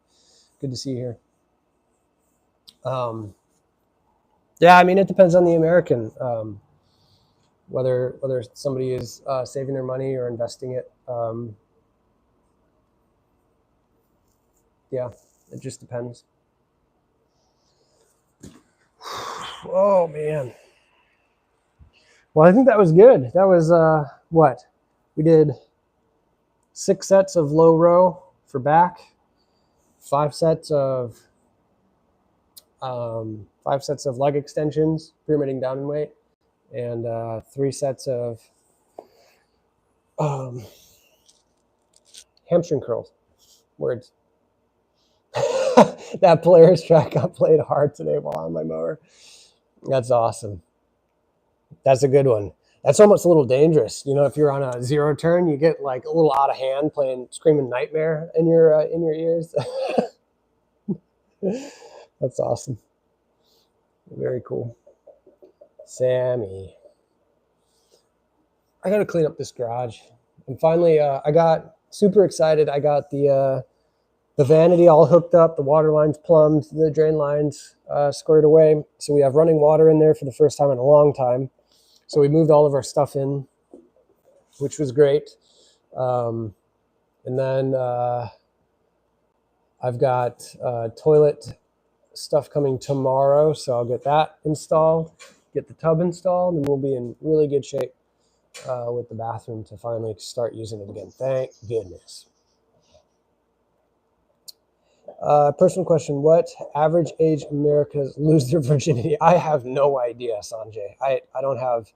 Good to see you here. I mean, it depends on the American, whether somebody is saving their money or investing it. It just depends. Oh, man. Well, I think that was good. That was, what? We did 6 sets of low row for back, 5 sets of leg extensions, pyramiding down in weight, and 3 sets of hamstring curls. Words. That Polaris track got played hard today while on my mower. That's awesome. That's a good one. That's almost a little dangerous. You know, if you're on a 0 turn, you get like a little out of hand playing Screaming Nightmare in your ears. That's awesome. Very cool. Sammy. I got to clean up this garage. And finally, I got super excited. I got the vanity all hooked up, the water lines plumbed, the drain lines squared away. So we have running water in there for the first time in a long time. So we moved all of our stuff in, which was great. And then I've got toilet stuff coming tomorrow, so I'll get that installed, get the tub installed, and we'll be in really good shape with the bathroom to finally start using it again. Thank goodness. Personal question: what average age Americans lose their virginity? I have no idea, Sanjay. I don't have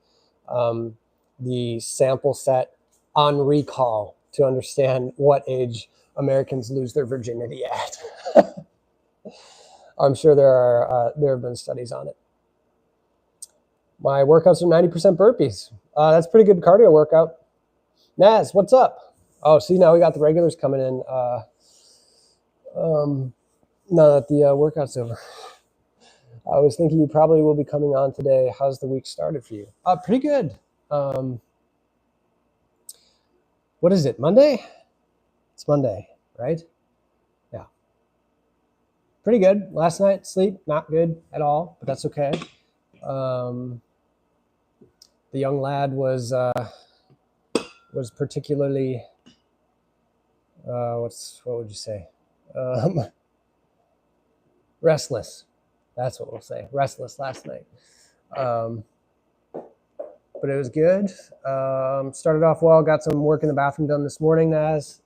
the sample set on recall to understand what age Americans lose their virginity at. I'm sure there have been studies on it. My workouts are 90% burpees. That's a pretty good cardio workout. Naz, what's up? Oh, see, now we got the regulars coming in. Now that the workout's over. I was thinking you probably will be coming on today. How's the week started for you? Pretty good. What is it, Monday? It's Monday, right? Yeah. Pretty good. Last night, sleep, not good at all, but that's okay. The young lad was particularly, what would you say? Restless. That's what we'll say. Restless last night. But it was good. Started off well. Got some work in the bathroom done this morning, Naz.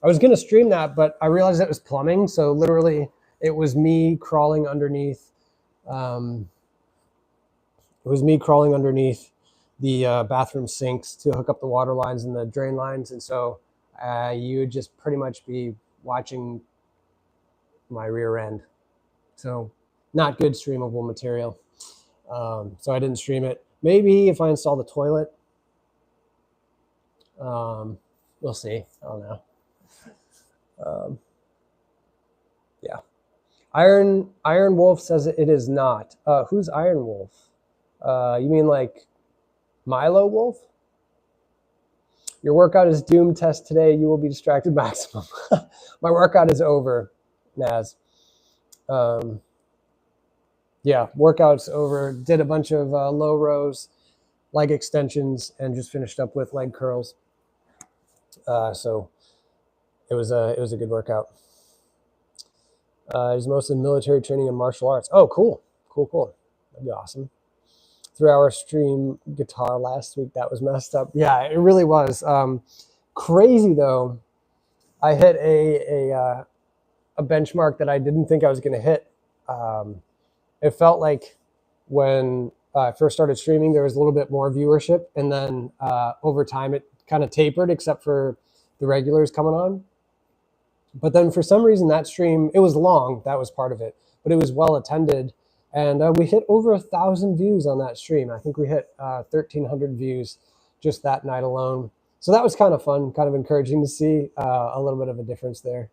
I was going to stream that, but I realized it was plumbing. So literally, it was me crawling underneath. It was me crawling underneath the bathroom sinks to hook up the water lines and the drain lines. And so you would just pretty much be watching my rear end. So not good streamable material. So I didn't stream it. Maybe if I install the toilet, we'll see. I don't know. Yeah. Iron Wolf says it is not. Who's Iron Wolf? You mean like Milo Wolf? Your workout is doomed test today. You will be distracted maximum. My workout is over, Naz. Yeah, workout's over. Did a bunch of low rows, leg extensions, and just finished up with leg curls. So it was a good workout. He's mostly military training and martial arts. Oh, cool. That'd be awesome. 3-hour stream guitar last week. That was messed up. Yeah, it really was. Crazy though. I hit a benchmark that I didn't think I was going to hit. It felt like when I first started streaming, there was a little bit more viewership, and then over time it kind of tapered, except for the regulars coming on. But then for some reason that stream, it was long, that was part of it, but it was well attended, and we hit over 1,000 views on that stream. I think we hit 1,300 views just that night alone. So that was kind of fun, kind of encouraging to see a little bit of a difference there.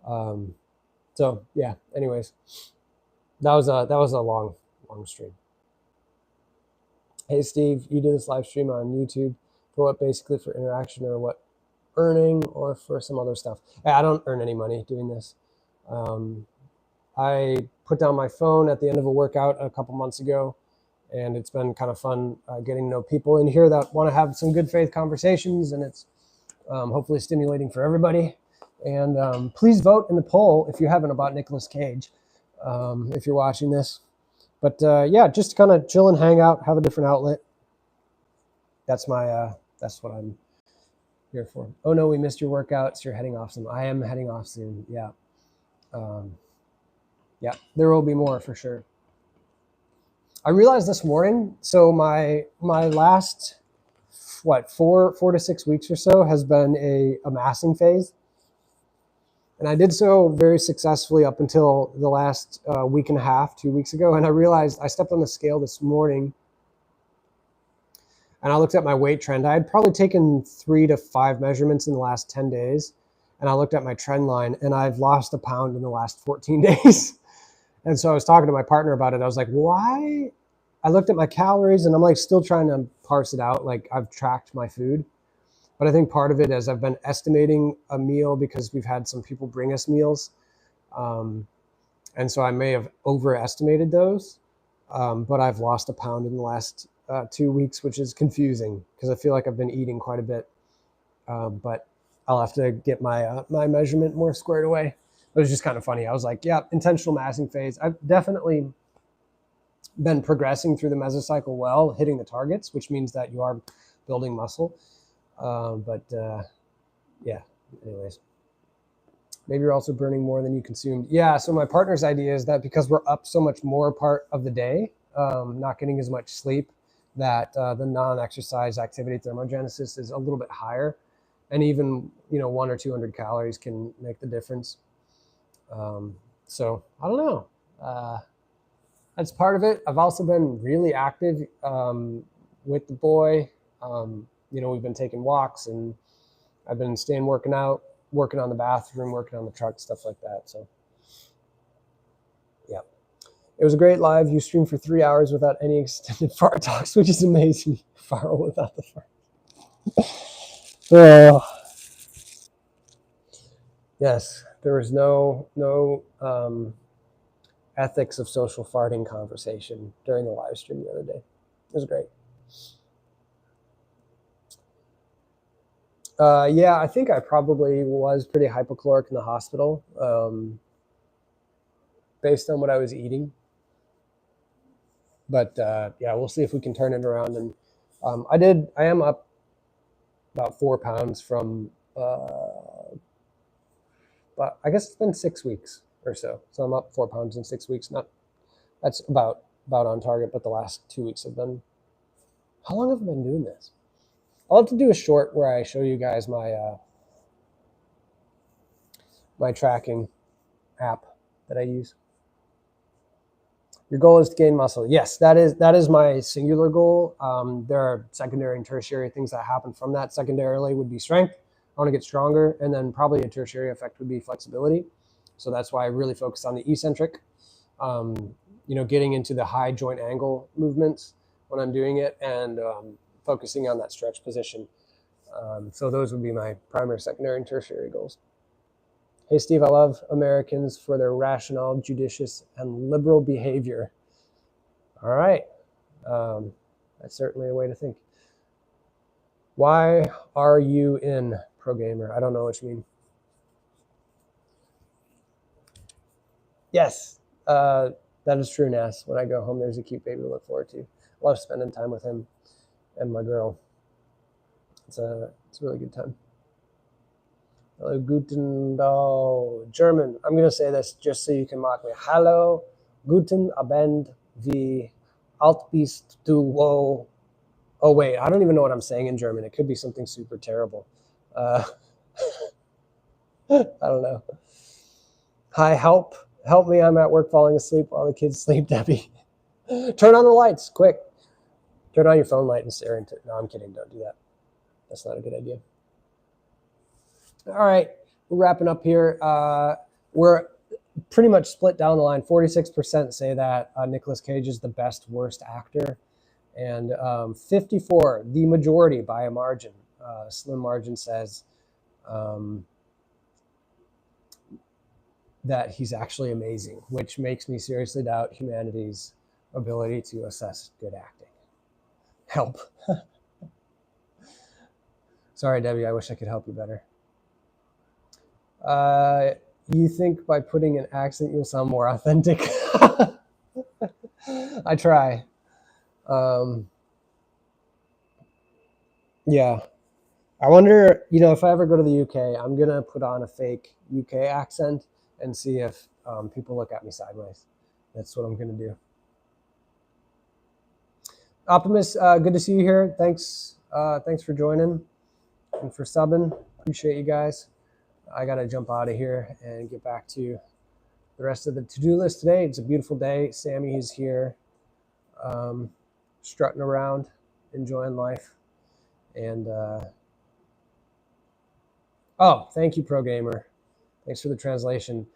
So yeah, anyways, that was a long stream. Hey Steve, you do this live stream on YouTube for what, basically for interaction, or what, earning, or for some other stuff? I don't earn any money doing this. I put down my phone at the end of a workout a couple months ago, and it's been kind of fun getting to know people in here that want to have some good faith conversations, and it's hopefully stimulating for everybody. And please vote in the poll if you haven't, about Nicolas Cage, if you're watching this. But yeah, just to kind of chill and hang out, have a different outlet. That's what I'm here for. Oh no, we missed your workout, so you're heading off soon. I am heading off soon. Yeah. Yeah, there will be more for sure. I realized this morning, so my last, 4 to 6 weeks or so has been a amassing phase. And I did so very successfully up until the last week and a half, 2 weeks ago. And I realized, I stepped on the scale this morning and I looked at my weight trend. I had probably taken 3 to 5 measurements in the last 10 days. And I looked at my trend line, and I've lost a pound in the last 14 days. And so I was talking to my partner about it. I was like, why? I looked at my calories, and I'm like still trying to parse it out. Like, I've tracked my food. But I think part of it is I've been estimating a meal because we've had some people bring us meals. And so I may have overestimated those. But I've lost a pound in the last 2 weeks, which is confusing because I feel like I've been eating quite a bit. But I'll have to get my my measurement more squared away. It was just kind of funny. I was like, yeah, intentional massing phase. I've definitely been progressing through the mesocycle well, hitting the targets, which means that you are building muscle. Yeah, anyways. Maybe you're also burning more than you consumed. Yeah, so my partner's idea is that because we're up so much more part of the day, not getting as much sleep, that the non-exercise activity thermogenesis is a little bit higher. And even, 100 or 200 calories can make the difference. So I don't know. That's part of it. I've also been really active with the boy. We've been taking walks, and I've been staying working out, working on the bathroom, working on the truck, stuff like that. So yeah, it was a great live. You streamed for 3 hours without any extended fart talks, which is amazing. Viral without the fart. Yes, there was no ethics of social farting conversation during the live stream the other day. It was great. Yeah, I think I probably was pretty hypocaloric in the hospital based on what I was eating. But yeah, we'll see if we can turn it around. And I am up about 4 pounds from, but I guess it's been 6 weeks or so. So I'm up 4 pounds in 6 weeks. That's about on target, but the last 2 weeks have been, how long have I been doing this? I'll have to do a short where I show you guys my my tracking app that I use. Your goal is to gain muscle. Yes, that is my singular goal. There are secondary and tertiary things that happen from that. Secondarily would be strength. I want to get stronger, and then probably a tertiary effect would be flexibility. So that's why I really focus on the eccentric. Getting into the high joint angle movements when I'm doing it, and focusing on that stretch position. So those would be my primary, secondary, and tertiary goals. Hey, Steve, I love Americans for their rational, judicious, and liberal behavior. All right. That's certainly a way to think. Why are you in Pro Gamer? I don't know what you mean. Yes, that is true, Nas. When I go home, there's a cute baby to look forward to. I love spending time with him and my girl. It's a really good time. Hello, guten Tag, German. I'm going to say this just so you can mock me. Hallo, guten Abend, wie alt bist du? Whoa. Oh, wait, I don't even know what I'm saying in German. It could be something super terrible. I don't know. Hi, help me. I'm at work falling asleep while the kids sleep, Debbie. Turn on the lights, quick. Turn on your phone light and stare into it. No, I'm kidding. Don't do that. That's not a good idea. All right, we're wrapping up here. We're pretty much split down the line. 46% say that Nicolas Cage is the best, worst actor. And 54, the majority by a margin, slim margin, says that he's actually amazing, which makes me seriously doubt humanity's ability to assess good acting. Help. Sorry, Debbie, I wish I could help you better. You think by putting an accent, you'll sound more authentic? I try. Yeah. I wonder, if I ever go to the UK, I'm going to put on a fake UK accent and see if people look at me sideways. That's what I'm going to do. Optimus, good to see you here. Thanks for joining and for subbing. Appreciate you guys. I got to jump out of here and get back to the rest of the to-do list today. It's a beautiful day. Sammy is here, strutting around, enjoying life. And, thank you, Pro Gamer. Thanks for the translation.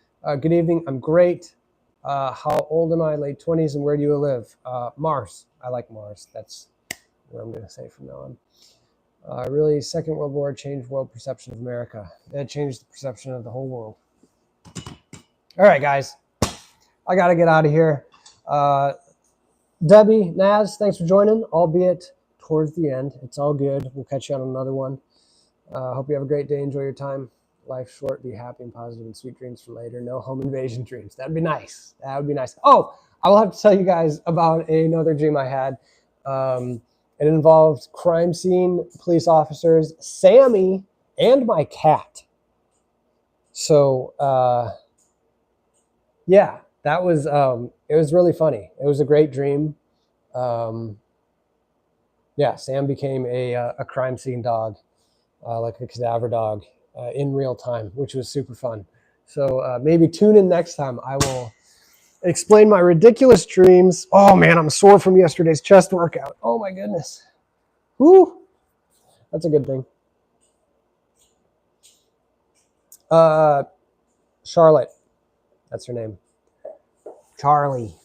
Good evening. I'm great. How old am I? Late 20s. And where do you live? Mars. I like Mars. That's what I'm going to say from now on. Really, Second World War changed world perception of America. It changed the perception of the whole world. All right, guys. I got to get out of here. Debbie, Naz, thanks for joining, albeit towards the end. It's all good. We'll catch you on another one. Hope you have a great day. Enjoy your time. Life short. Be happy and positive, and sweet dreams for later. No home invasion dreams. That'd be nice. That would be nice. Oh, I will have to tell you guys about another dream I had. It involved crime scene, police officers, Sammy, and my cat. So, yeah, that was, it was really funny. It was a great dream. Yeah, Sam became a crime scene dog, like a cadaver dog in real time, which was super fun. So maybe tune in next time. I will explain my ridiculous dreams. Oh, man, I'm sore from yesterday's chest workout. Oh, my goodness. Woo! That's a good thing. Charlotte. That's her name. Charlie.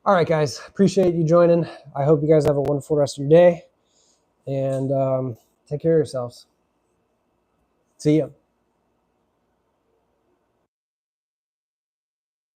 All right, guys. Appreciate you joining. I hope you guys have a wonderful rest of your day. And take care of yourselves. See ya.